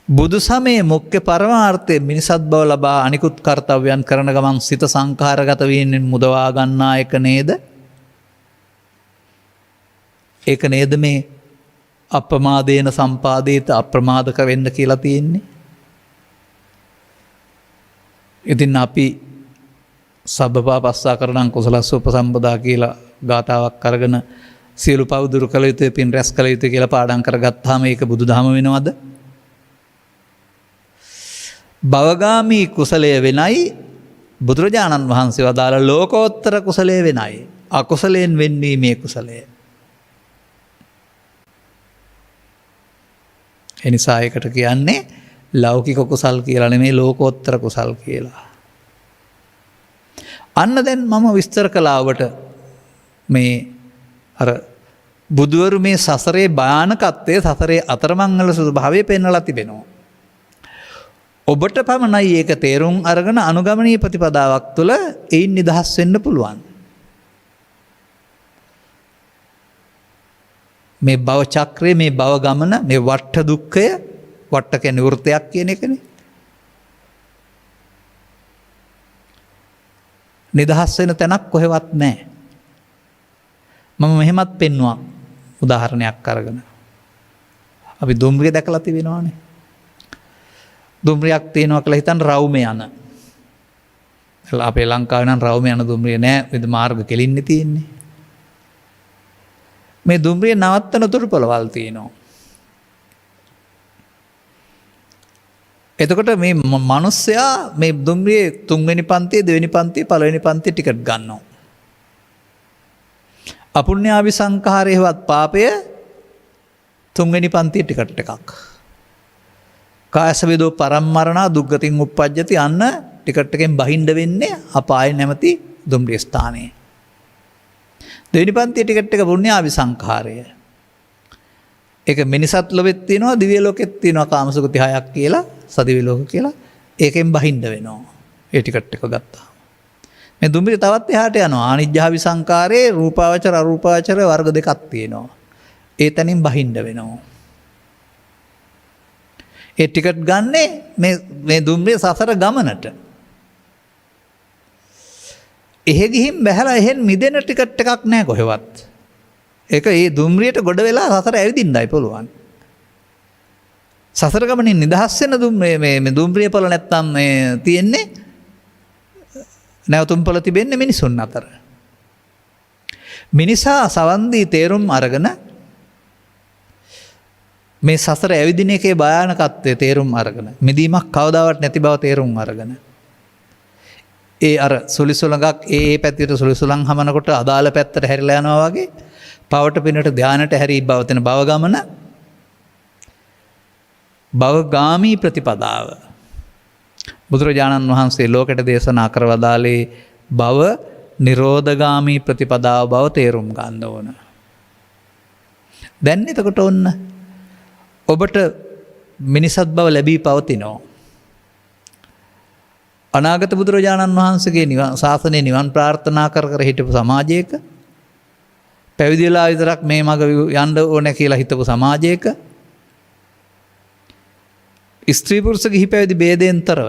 Speaker 2: බුදු සමයේ මුඛ්‍ය පරමාර්ථය මිනිසත් බව ලබා අනිකුත් කර්තව්‍යයන් කරන ගමන් සිත සංඛාරගත වීමෙන් මුදවා ගන්නා එක නේද? ඒක නේද මේ අප්‍රමාදේන සම්පාදේත අප්‍රමාදක වෙන්න කියලා තියෙන්නේ. ඉතින් අපි සබ්බපා පස්සා කරණං කුසලස්ස උපසම්පදා කියලා ගාතාවක් අරගෙන සියලු පව් දුරු කළ යුතුයි, පින් රැස් කළ යුතුයි කියලා පාඩම් කරගත්තාම ඒක බුදුදහම වෙනවද? භවගාමී කුසලය වෙනයි, බුදුරජාණන් වහන්සේ වදාළ ලෝකෝත්තර කුසලය වෙනයි. අකුසලයෙන් වෙන්වීමේ කුසලය. එනිසා ඒකට කියන්නේ ලෞකික කුසල් කියලා නෙමෙයි, ලෝකෝත්තර කුසල් කියලා. අන්න දැන් මම විස්තර කළාවට මේ අර බුදුවරු මේ සසරේ භයානකත්වය, සසරේ අතරමංගල ස්වභාවය පෙන්වලා තිබෙනවා. ඔබට පමණයි ඒක තේරුම් අරගෙන අනුගමනීය ප්‍රතිපදාවක් තුළ ඒන් නිදහස් වෙන්න පුළුවන්. මේ භව චක්‍රය, මේ භව ගමන, මේ වට්ට දුක්ඛය, වට්ට කියන්නේ වෘතයක් කියන එකනේ. නිදහස් වෙන තැනක් කොහෙවත් නැහැ. මම මෙහෙමත් පෙන්නවා උදාහරණයක් අරගෙන. අපි දුම්රිය දැකලා තිබෙනවානේ. දුම්රියක් තියෙනවා කියලා හිතන්න, රවුමේ යන. අපේ ලංකාවේ නම් රවුමේ යන දුම්රිය නෑ, විද මාර්ග කෙලින්නේ තියෙන්නේ. මේ දුම්රිය නවත්තන තුරු පොළවල් තියෙනවා. එතකොට මේ මිනිස්සයා මේ දුම්රියේ 3 වෙනි පන්තියේ, 2 වෙනි පන්තියේ, 1 වෙනි පන්තියේ ටිකට් ගන්නවා. අපුණ්‍යාවි සංඛාරයේවත් පාපය 3 වෙනි පන්තියේ ටිකට් එකක්. කායසවේදෝ පරම්මරණා දුක්ගතින් උප්පජ්ජති. අන්න ටිකට් එකෙන් බහින්න වෙන්නේ අපාය නැමැති දුම්රිය ස්ථානයේ. 2 වෙනි පන්තියේ ටිකට් එක පුණ්‍යාවි සංඛාරය. ඒක මිනිසත් ලොවෙත් තියෙනවා, දිව්‍ය ලෝකෙත් තියෙනවා, කාමසුඛති 6ක් කියලා, සදිව්‍ය ලෝක කියලා. ඒකෙන් බහින්න වෙනවා ඒ ටිකට් එක ගත්තා. මේ දුම්රිය තවත් එහාට යනවා. අනිජ්ජාවි සංඛාරයේ රූපාවචර අරූපාවචර වර්ග දෙකක් තියෙනවා. ඒ තැනින් බහින්න වෙනවා. ඒ ටිකට් ගන්නේ මේ දුම්රිය සසර ගමනට. එහෙ ගිහින් බැහැලා එහෙන් මිදෙන ටිකට් එකක් නැහැ කොහෙවත්. ඒක ඒ දුම්රියට ගොඩ වෙලා සසර ඇවිදින්නයි පුළුවන්. සසර ගමනින් නිදහස් වෙන මේ දුම්රිය පොළ නැත්තම් මේ තියෙන්නේ නැවතුම් පොළ තිබෙන්නේ මිනිසුන් අතර. මිනිසා සවන්දී තේරුම් අරගෙන මේ සසර ඇවිදින එකේ භයානකත්වය තේරුම් අරගෙන, මිදීමක් කවදාවත් නැති බව තේරුම් අරගෙන, ඒ අර සුලිසුලඟක් ඒ පැත්තට සුලිසුලං හමනකොට අදාළ පැත්තට හැරිලා යනවා වගේ පවට පිනට ධානයට හැරී බවතන භව ගමන, භවගාමී ප්‍රතිපදාව බුදුරජාණන් වහන්සේ ලෝකෙට දේශනා කර වදාළේ භව නිරෝධගාමී ප්‍රතිපදාව බව තේරුම් ගන්න ඕන. දැන් එතකොට ඔන්න ඔබට මිනිසත් බව ලැබී පවතිනවා. අනාගත බුදුරජාණන් වහන්සේගේ ශාසනයේ නිවන් ප්‍රාර්ථනා කර කර හිටපු සමාජයක, පැවිදි වෙලා විතරක් මේ මග යන්න ඕනේ කියලා හිතපු සමාජයක, ස්ත්‍රී පුරුෂ ගිහි පැවිදි ભેදෙන්තරව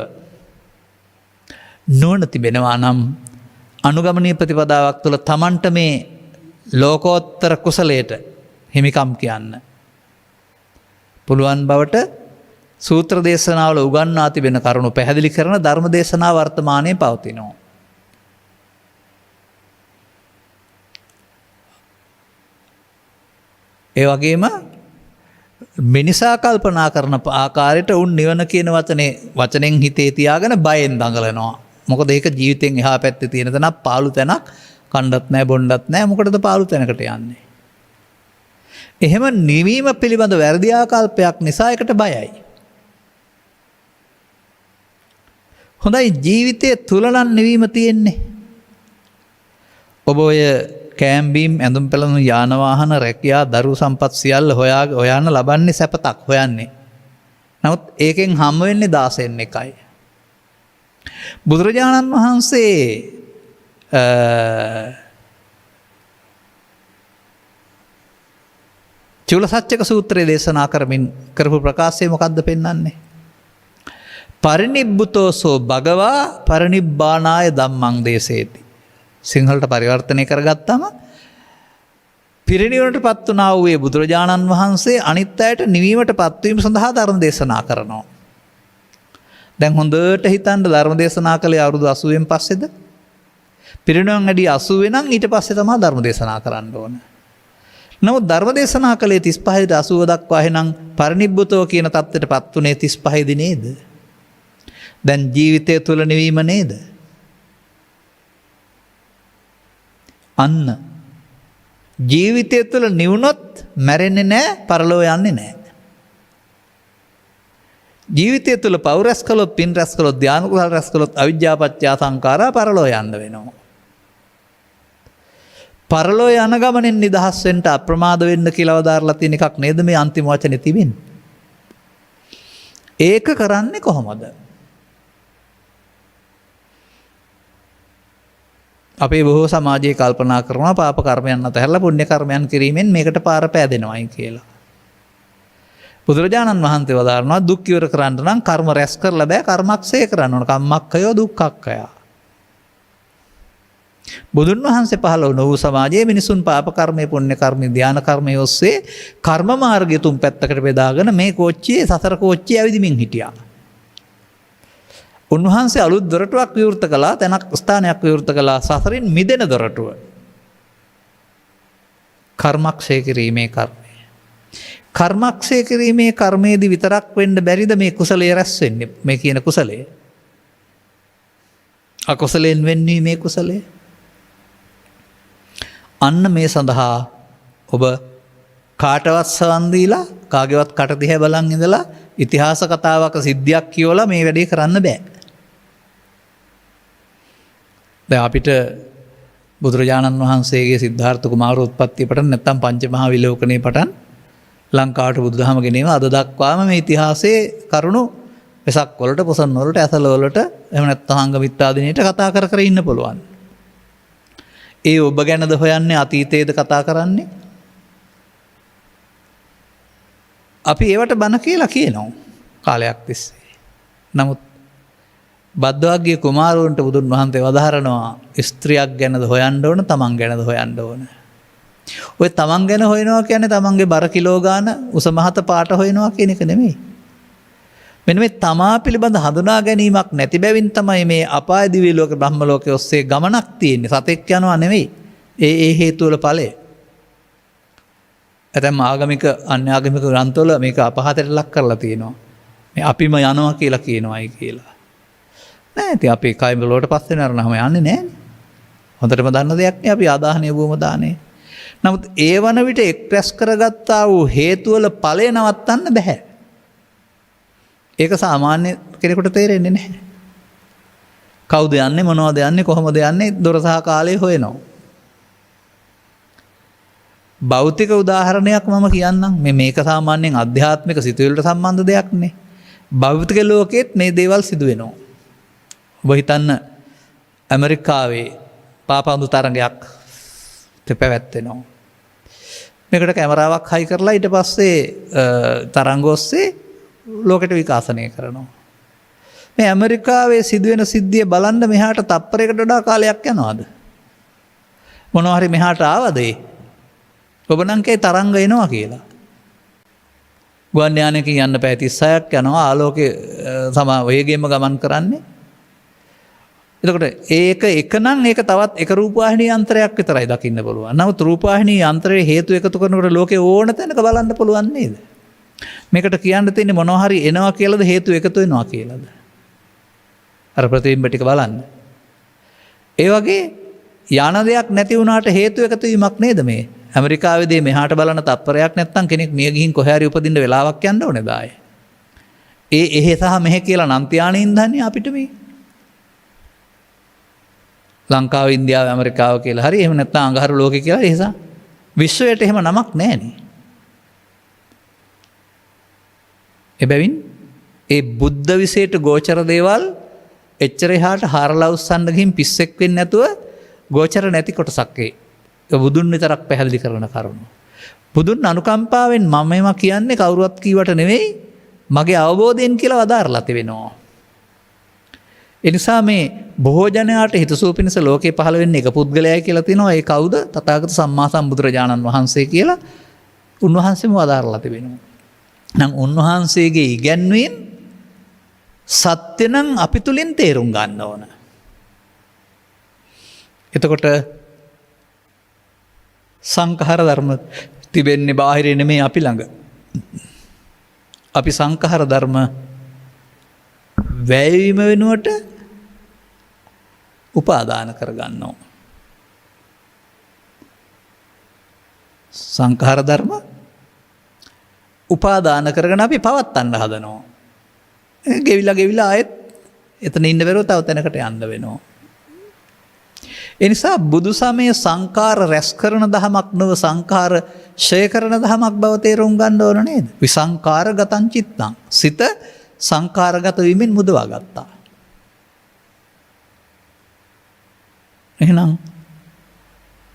Speaker 2: නුවණ තිබෙනවා නම් අනුගමනීය ප්‍රතිපදාවක් තුළ තමන්ට මේ ලෝකෝත්තර කුසලයට හිමිකම් කියන්න පුළුවන් බවට සූත්‍ර දේශනාවල උගන්වා තිබෙන කරුණු පැහැදිලි කරන ධර්ම දේශනා වර්තමානයේ පවතිනවා. ඒ වගේම මිනිසා කල්පනා කරන ආකාරයට උන් නිවන කියන වචනෙන් හිතේ තියාගෙන බයෙන් දඟලනවා. මොකද ඒක ජීවිතෙන් එහා පැත්තේ තියෙන තැනක් පාළු තැනක් කණ්ඩත් නැහැ බොණ්ඩත් නැහැ මොකටද පාළු තැනකට යන්නේ. එහෙම නිවීම පිළිබඳ වැරදි ආකල්පයක් නිසා එකට බයයි. හොඳයි ජීවිතය තුල නම් නිවීම තියෙන්නේ. ඔබ ඔය කෑම්බීම් ඇඳුම් පැළඳුම් යාන වාහන රැකියා දරු සම්පත් සියල්ල හොයන්න ලබන්නේ සැපතක් හොයන්නේ. නමුත් ඒකෙන් හම් වෙන්නේ 16යි. බුදුරජාණන් වහන්සේ චූලසච්චක සූත්‍රය දේශනා කරමින් කරපු ප්‍රකාශය මොකක්ද පෙන්වන්නේ? පරිනිබ්බුතෝසෝ භගවා පරිනිබ්බානාය ධම්මං දේශේති. සිංහලට පරිවර්තනය කරගත්තම පිරිනිවනට පත් වුණා වූ බුදුරජාණන් වහන්සේ අනිත් අයට නිවීමට පත්වීම සඳහා ධර්ම දේශනා කරනවා. දැන් හොඳට හිතන්න ධර්ම දේශනා කළේ අවුරුදු 80න් පස්සේද? පිරිනිවන් වැඩි 80 නම් ඊට පස්සේ තමයි ධර්ම දේශනා කරන්න ඕන. නමුත් ධර්ම දේශනා කළේ 35 80 දක්වා එහෙනම් පරිනිබ්බුතෝ කියන தත්ත්වයට පත් උනේ 35 දී නේද? දැන් ජීවිතය තුල නිවීම නේද? අන්න ජීවිතය තුළ නිවුණොත් මැරෙන්නේ නැහැ පරලෝ යන්නේ නැහැ. ජීවිතය තුළ පව් රැස් කළොත් පින් රැස් කළොත් ධානය කුසල රැස් කළොත් අවිජ්ජාපච්චය සංඛාරා පරලෝ යන්න වෙනවා. පරලෝ යන ගමනෙන් නිදහස් වෙන්න අප්‍රමාද වෙන්න කියලා වදාරලා තියෙන එකක් නේද මේ අන්තිම වචනේ තිබෙන්නේ. ඒක කරන්නේ කොහොමද? අපේ බොහෝ සමාජයේ කල්පනා කරනවා පාප කර්මයන් අතහැරලා පුණ්‍ය කර්මයන් කිරීමෙන් මේකට පාර පෑදෙනවායි කියලා. බුදුරජාණන් වහන්සේ වදාරනවා දුක් ඉවර කරන්න නම් කර්ම රැස් කරලා බෑ කර්මක්ෂය කරන්න ඕන. කම්මක්ඛයෝ දුක්ඛක්ඛය. බුදුන් වහන්සේ පහළ වුණ වූ සමාජයේ මිනිසුන් පාප කර්මය පුණ්‍ය කර්මය ධාන කර්මය ඔස්සේ කර්ම මාර්ගය තුන් පැත්තකට බෙදාගෙන මේ කෝච්චියේ සතර කෝච්චිය ඇවිදිමින් හිටියා. උන්වහන්සේ අලුත් දොරටුවක් විවෘත කළා තැනක් ස්ථානයක් විවෘත කළා සසරින් මිදෙන දොරටුව. කර්මක්ෂය කිරීමේ කර්මය. කර්මක්ෂය කිරීමේ කර්මයේදී විතරක් වෙන්න බැරිද මේ කුසලයේ රැස් වෙන්නේ මේ කියන කුසලය? අකුසලයෙන් වෙන්නේ මේ කුසලය. අන්න මේ සඳහා ඔබ කාටවත් සවන් දීලා කාගේවත් කට දිහා බලන් ඉඳලා ඉතිහාස කතාවක සිද්ධියක් කියවලා මේ වැඩේ කරන්න බෑ. දැන් අපිට බුදුරජාණන් වහන්සේගේ සිද්ධාර්ථ කුමාරෝත්පත්තිය පටන් නැත්නම් පංචමහා විලෝකනේ පටන් ලංකාවට බුදුදහම ගෙනීම අද දක්වාම මේ ඉතිහාසයේ කරුණු වෙසක් වලට පොසොන් වලට ඇසල වලට එහෙම නැත්නම් අංගමිත්‍රාදීනේට කතා කර කර ඉන්න පුළුවන්. ඒ ඔබ ගැනද හොයන්නේ අතීතයේද කතා කරන්නේ? අපි ඒවට බන කියලා කියනවා කාලයක් තිස්සේ. නමුත් බද්දවග්ගිය කුමාරවරුන්ට බුදුන් වහන්සේ වදාරනවා ස්ත්‍රියක් ගැනද හොයන්න ඕන තමන් ගැනද හොයන්න ඕන. ඔය තමන් ගැන හොයනවා කියන්නේ තමන්ගේ බර කිලෝ ගාන උස මහත පාට හොයනවා කියන එක නෙමෙයි. මෙන්න මේ තමා පිළිබඳ හඳුනා ගැනීමක් නැති බැවින් තමයි මේ අපාය දිව්‍ය ලෝක බ්‍රහ්ම ලෝකයේ ඔස්සේ ගමනක් තියෙන්නේ. සතෙක් යනවා නෙමෙයි. ඒ හේතු වල ඵලය. ඇතැම් ආගමික අන්‍යාගමික ග්‍රන්ථවල මේක අපහාතයට ලක් කරලා තියෙනවා. මේ අපිම යනවා කියලා කියනවායි කියලා. නෑ ඉතින් අපි කය වලට පස්සේ නරනම යන්නේ නෑනේ. හොඳටම දන්න දෙයක් නේ අපි ආදාහනීය භූම දානේ. නමුත් ඒ වන විට එක්ස්ප්‍රෙස් කරගත්තා වූ හේතු වල ඵලය නවත්තන්න බෑ. ඒක සාමාන්‍ය කෙනෙකුට තේරෙන්නේ නැහැ. කවුද යන්නේ මොනවද යන්නේ කොහොමද යන්නේ දොර සහ කාලය හොයනවා. භෞතික උදාහරණයක් මම කියන්නම්. මේක සාමාන්‍යයෙන් අධ්‍යාත්මික සිතුවිල්ලට සම්බන්ධ දෙයක් නේ. භෞතික ලෝකෙත් මේ දේවල් සිදු වෙනවා. ඔබ හිතන්න ඇමරිකාවේ පාපඳු තරඟයක් පැවැත්වෙනවා. මේකට කැමරාවක් හයි කරලා ඊට පස්සේ තරංග ඔස්සේ ලෝකෙට විකාශනය කරනවා. මේ ඇමරිකාවේ සිදුවෙන සිද්ධිය බලන්න මෙහාට තප්පරයකට වඩා කාලයක් යනවාද? මොනවා හරි මෙහාට ආවද ඒ? ඔබ නම් කේ තරංග එනවා කියලා. ගුවන් යානයකින් යන්න පැය 36ක් යනවා ආලෝකයේ සම වේගයෙන්ම ගමන් කරන්නේ. එතකොට ඒක එකනම් ඒක තවත් එක රූපවාහිනී යන්ත්‍රයක් විතරයි දකින්න පුළුවන්. නමුත් රූපවාහිනී යන්ත්‍රයේ හේතු එකතු කරනකොට ලෝකේ ඕන තැනක බලන්න පුළුවන් නේද? මේකට කියන්න තියෙන්නේ මොනවා හරි එනවා කියලාද හේතු එකතු වෙනවා කියලාද? අර ප්‍රතිබිම්බ ටික බලන්න. ඒ වගේ යන දෙයක් නැති වුණාට හේතු එකතු වීමක් නේද මේ? ඇමරිකාවේදී මෙහාට බලන තත්පරයක් නැත්තම් කෙනෙක් මිය ගිහින් කොහේ හරි උපදින්න වෙලාවක් යන්න ඕනේ දායේ. එහෙ සහ මෙහෙ කියලා නම් තියානේ ඉඳන්නේ අපිට මේ. ලංකාව, ඉන්දියාව, ඇමරිකාව කියලා හරි එහෙම නැත්නම් අඟහරු ලෝකේ කියලා එහෙසා විශ්වයට එහෙම නමක් නැහැනේ. එබැවින් ඒ බුද්ධ විශේෂයට ගෝචර දේවල් එච්චර එහාට හාරලා උස්සන්න ගිහින් පිස්සෙක් වෙන්නේ නැතුව ගෝචර නැති කොටසක් ඒ. ඒක බුදුන් විතරක් පැහැදිලි කරන කරුණ. බුදුන් අනුකම්පාවෙන් මම මේවා කියන්නේ කවුරුවත් කීවට නෙවෙයි මගේ අවබෝධයෙන් කියලා වදාරලා තිබෙනවා. ඒ නිසා මේ බොහෝ ජනයාට හිතසුව පිණිස ලෝකේ පහළ වෙන්නේ එක පුද්ගලයයි කියලා තියෙනවා. ඒ කවුද? තථාගත සම්මා සම්බුදුරජාණන් වහන්සේ කියලා උන්වහන්සේම වදාරලා තිබෙනවා. නම් උන්වහන්සේගේ ඉගැන්වීම් සත්‍ය නම් අපි තුලින් තේරුම් ගන්න ඕන. එතකොට සංඛාර ධර්ම තිබෙන්නේ බාහිර නෙමෙයි අපි ළඟ. අපි සංඛාර ධර්ම වැයවීම වෙනුවට උපාදාන කරගන්නවා. සංඛාර ධර්ම උපාදාන කරගෙන අපි පවත්තන්න හදනවා. ගෙවිලා ආයෙත් එතන ඉන්න බැරුව තව තැනකට යන්න වෙනවා. ඒ නිසා බුදු සමයේ සංඛාර රැස් කරන දහමක් නොව සංඛාර ඡය කරන දහමක් බව තේරුම් ගන්න ඕන නේද? විසංඛාරගතං චිත්තං. සිත සංඛාරගත වීමෙන් මුදවා ගත්තා. එහෙනම්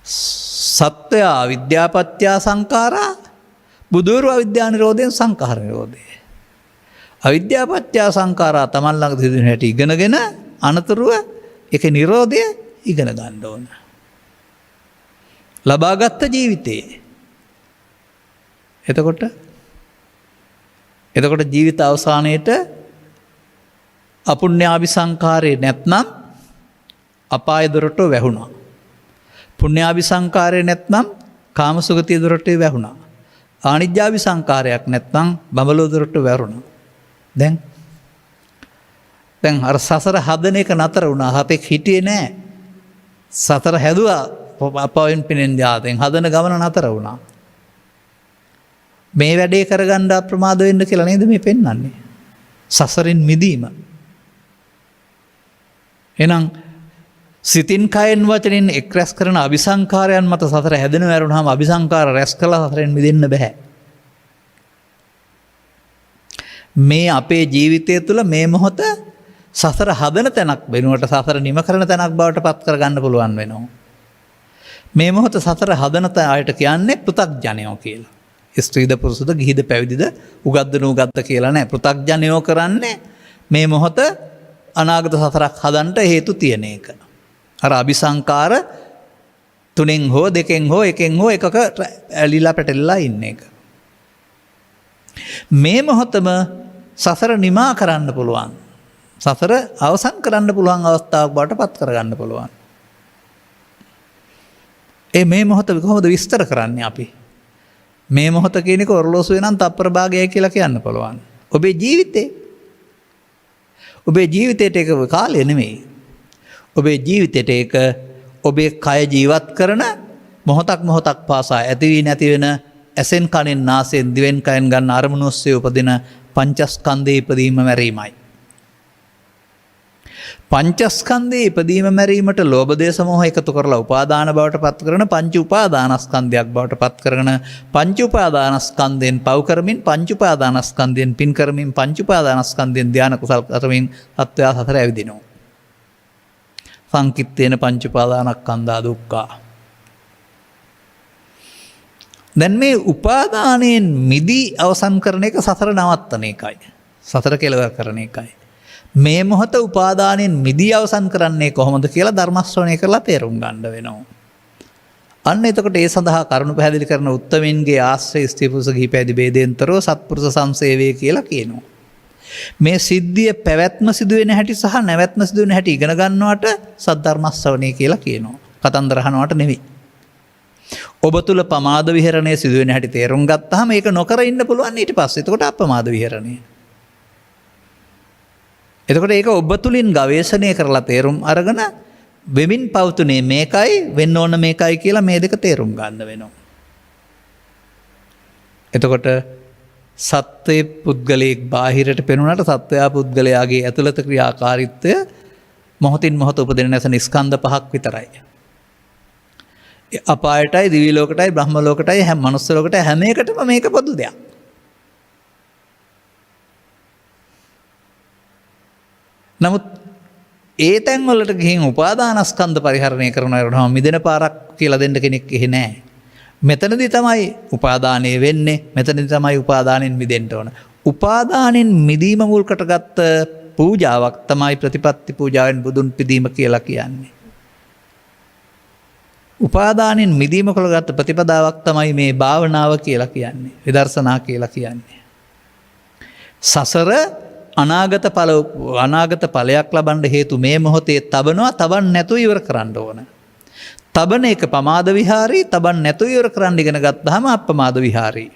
Speaker 2: සත්‍ය විද්‍යාපත්‍ය සංඛාරා බුදුරු අවිද්‍යා නිරෝධයෙන් සංඛාර නිරෝධය. අවිද්‍යාපත්‍ය සංඛාරා තමන් ළඟ තිබෙන හැටි ඉගෙනගෙන අනතුරුව ඒකේ නිරෝධය ඉගෙන ගන්න ඕන. ලබාගත් ජීවිතේ. එතකොට ජීවිත අවසානයේට අපුණ්‍යාභි සංඛාරේ නැත්නම් අපාය දොරට වැහුණා. පුණ්‍යාභි සංඛාරේ නැත්නම් කාමසුගතිය දොරට වැහුණා. ආනිජ්ජාභි සංඛාරයක් නැත්නම් බඹලෝ දොරට වැරුණා. දැන් අර සසර හදන එක නතර වුණා. හතෙක් හිටියේ නෑ. සතර හැදුවා අපවෙන් පිනෙන් ජාතෙන් හදන ගමන නතර වුණා. මේ වැඩේ කරගන්න අප්‍රමාද වෙන්න කියලා නේද මේ පෙන්වන්නේ. සසරින් මිදීම. එහෙනම් සිතින් කයෙන් වචනෙන් එක් රැස් කරන අபிසංකාරයන් මත සතර හැදෙන වැරුණාම අபிසංකාර රැස් කළා සතරෙන් මිදෙන්න බෑ. මේ අපේ ජීවිතය තුළ මේ මොහොත සසර හදන තැනක් වෙනුවට සසර නිම කරන තැනක් බවට පත් කරගන්න පුළුවන් වෙනවා. මේ මොහොත සසර හදන අයට කියන්නේ පෘථග්ජනයෝ කියලා. ස්ත්‍රීද පුරුෂද ගිහිද පැවිදිද උගත්ද නුගත්ද කියලා නෑ. පෘථග්ජනයෝ කරන්නේ මේ මොහොත අනාගත සසරක් හදන්නට හේතු තියෙන එක. අර අபிසංකාර තුනෙන් හෝ දෙකෙන් හෝ එකෙන් හෝ එකක ඇලිලා පැටලිලා ඉන්න එක. මේ මොහොතම සසර නිමා කරන්න පුළුවන්. සසර අවසන් කරන්න පුළුවන් අවස්ථාවක් බවට පත් කරගන්න පුළුවන්. මේ මොහොත කොහොමද විස්තර කරන්නේ අපි? මේ මොහොත කියන එක ඔරලෝසුවේ නම් තප්පර භාගයයි කියලා කියන්න පුළුවන්. ඔබේ ජීවිතේට ඒක කාලය නෙමෙයි. ඔබේ ජීවිතේට ඒක ඔබේ කය ජීවත් කරන මොහොතක් පාසා ඇති වී නැති වෙන ඇසෙන් කනෙන් නාසයෙන් දිවෙන් කයෙන් ගන්න අරමුණු ඔස්සේ උපදින පංචස්කන්ධයේ ඉපදීම මැරීමයි. පංචස්කන්ධයේ ඉපදීම මැරීමට ලෝභ දේශ මොහ එකතු කරලා උපාදාන බවට පත් කරන පංච උපාදානස්කන්ධයක් බවට පත් කරගෙන පංච උපාදානස්කන්ධයෙන් පව් කරමින් පංච උපාදානස්කන්ධයෙන් පින් කරමින් පංච උපාදානස්කන්ධයෙන් ධාන කුසල් කරමින් සත්වයා සතර ඇවිදිනවා. සංකිට්ඨේන පංච උපාදානස්කන්ධා දුක්ඛා. දැන් මේ උපාදානයෙන් මිදී අවසන් කරන එක සතර නවත්තන එකයි. සතර කෙලවර කරන එකයි. මේ මොහොත උපාදානයෙන් මිදී අවසන් කරන්නේ කොහොමද කියලා ධර්ම ශ්‍රවණය කරලා තේරුම් ගන්න වෙනවා. අන්න එතකොට ඒ සඳහා කරුණු පැහැදිලි කරන උත්තමින්ගේ ආශ්‍රය ස්ත්‍රී පුරුෂ ගිහිපැදි ભેදෙන්තරෝ සත්පුරුෂ සංසේවය කියලා කියනවා. මේ සිද්ධිය පැවැත්ම සිදුවෙන හැටි සහ නැවැත්ම සිදුවෙන හැටි ඉගෙන ගන්නවට සද්ධර්ම ශ්‍රවණය කියලා කියනවා. කතන්දර අහනවට නෙවෙයි. ඔබ තුල පමාද විහරණය සිදු වෙන හැටි තේරුම් ගත්තාම ඒක නොකර ඉන්න පුළුවන් ඊට පස්සේ. එතකොට අපමාද විහරණය. එතකොට ඒක ඔබ තුලින් ගවේෂණය කරලා තේරුම් අරගෙන වෙමින් පවතුනේ මේකයි වෙන්න ඕන මේකයි කියලා මේ දෙක තේරුම් ගන්න වෙනවා. එතකොට සත්වයේ පුද්ගලයෙක් බාහිරට පෙනුනට සත්වයා පුද්ගලයාගේ ඇතුළත ක්‍රියාකාරීත්වය මොහොතින් මොහොත උපදින නැසෙන ස්කන්ධ පහක් විතරයි. අපායටයි දිවි ලෝකයටයි බ්‍රහ්ම ලෝකයටයි හැම මනුස්ස ලෝකයටයි හැම එකටම මේක පොදු දෙයක්. නමුත් ඒ තැන් වලට ගිහින් උපාදානස්කන්ධ පරිහරණය කරනවා මිදෙන පාරක් කියලා දෙන්න කෙනෙක් එහෙ නැහැ. මෙතනදී තමයි උපාදානය වෙන්නේ. මෙතනදී තමයි උපාදානෙන් මිදෙන්න ඕන. උපාදානෙන් මිදීම මුල් කරගත්ත පූජාවක් තමයි ප්‍රතිපත්ති පූජාවෙන් බුදුන් පිදීම කියලා කියන්නේ. උපාදානෙන් මිදීම කරගත්ත ප්‍රතිපදාවක් තමයි මේ භාවනාව කියලා කියන්නේ. විදර්ශනා කියලා කියන්නේ. සසර අනාගත ඵලයක් ලබන්න හේතු මේ මොහොතේ තබනවා තබන්න නැතුව ඉවර කරන්න ඕන. තබන එක පමාද විහාරී තබන්න නැතුව ඉවර කරන්න ඉගෙන ගත්තාම අප්පමාද විහාරී.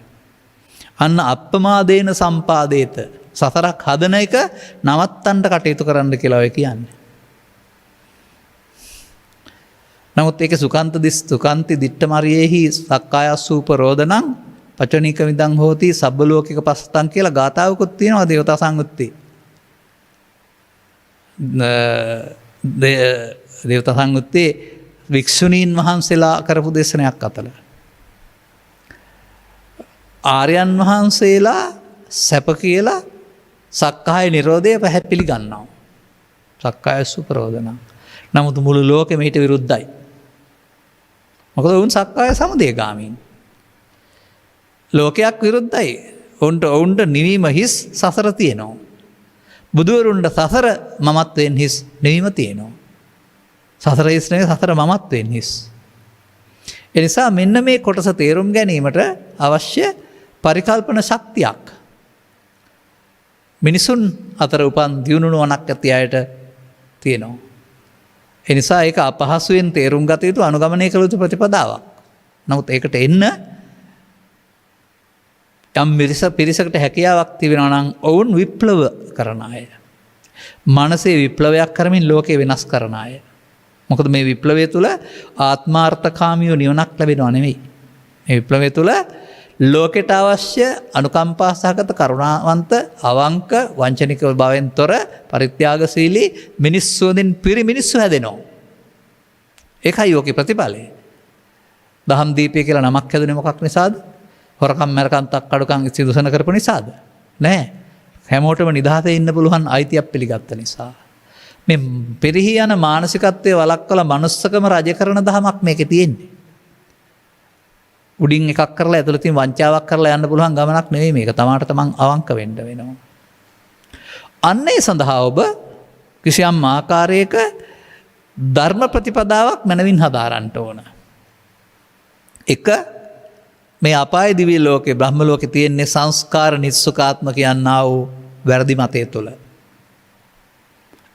Speaker 2: අන්න අප්පමාදේන සම්පාදේත සසරක් හදන එක නවත්තන්න කටයුතු කරන්න කියලා ඔය කියන්නේ. නමුත් ඒක සුකාන්ති දිට්ඨමරියෙහි සක්කායස්සූප රෝදනං පචනික විදං හෝති සබ්බලෝකික පස්සතං කියලා ගාථාවකුත් තියෙනවා දේවතා සංයුත්තේ. දේවතා සංයුත්තේ වික්ෂුණීන් වහන්සේලා කරපු දේශනයක් අතර. ආර්යයන් වහන්සේලා සැප කියලා සක්කාය නිරෝධය පැහැදිලි ගන්නවා. සක්කාය සුපරෝධන. නමුත් මුළු ලෝකෙම ඊට විරුද්ධයි. මොකද වුන් සක්කාය සමුදයගාමීන්. ලෝකයක් විරුද්ධයි. ඔවුන්ට නිවීම හිස් සසර තියෙනවා. බුදුවරුන්ට සසර මමත්වයෙන් හිස් නිවීම තියෙනවා. සසර හිස් නෙවෙයි සසර මමත්වයෙන් හිස්. එනිසා මෙන්න මේ කොටස තේරුම් ගැනීමට අවශ්‍ය පරිකල්පන ශක්තියක් මිනිසුන් අතර උපන් දියුණු නුවණක් ඇති අයට තියෙනවා. එනිසා ඒක අපහසුයෙන් තේරුම් ගත යුතු අනුගමනය කළ යුතු ප්‍රතිපදාවක්. නමුත් ඒකට එන්න යම් පිරිසකට හැකියාවක් තිබෙනවා නම් ඔවුන් විප්ලව කරන අය. මනසේ විප්ලවයක් කරමින් ලෝකේ වෙනස් කරන අය. මොකද මේ විප්ලවය තුළ ආත්මාර්ථකාමීව නිවනක් ලැබෙනවා නෙවෙයි. මේ විප්ලවය තුළ ලෝකෙට අවශ්‍ය අනුකම්පා සහගත කරුණාවන්ත අවංක වංචනික බවෙන් තොර පරිත්‍යාගශීලී මිනිස්සුන්ගෙන් පිරි මිනිස්සු හැදෙනවා. ඒකයි යෝකේ ප්‍රතිඵලය. දහම් දීපය කියලා නමක් හැදුනේ මොකක් නිසාද? හොරකම් මරකම් තක්කඩුකම් සිදුසන කරපු නිසාද? නෑ. හැමෝටම නිදහසේ ඉන්න පුළුවන් අයිතියක් පිළිගත්ත නිසා. මේ පෙරහි යන මානසිකත්වයේ වළක්වලා මනුස්සකම රජ කරන දහමක් මේකේ තියෙන්නේ. උඩින් එකක් කරලා ඇතුළතින් වංචාවක් කරලා යන්න පුළුවන් ගමනක් නෙවෙයි මේක. තමාට තමන් අවංක වෙන්න වෙනවා. අන්න ඒ සඳහා ඔබ කිසියම් ආකාරයක ධර්ම ප්‍රතිපදාවක් මනවින් හදාරන්න ඕන. එක මේ අපාය දිව්‍ය ලෝකේ බ්‍රහ්ම ලෝකේ තියෙන්නේ සංස්කාර නිස්සුකාත්ම කියනා වූ වැරදි මතය තුළ.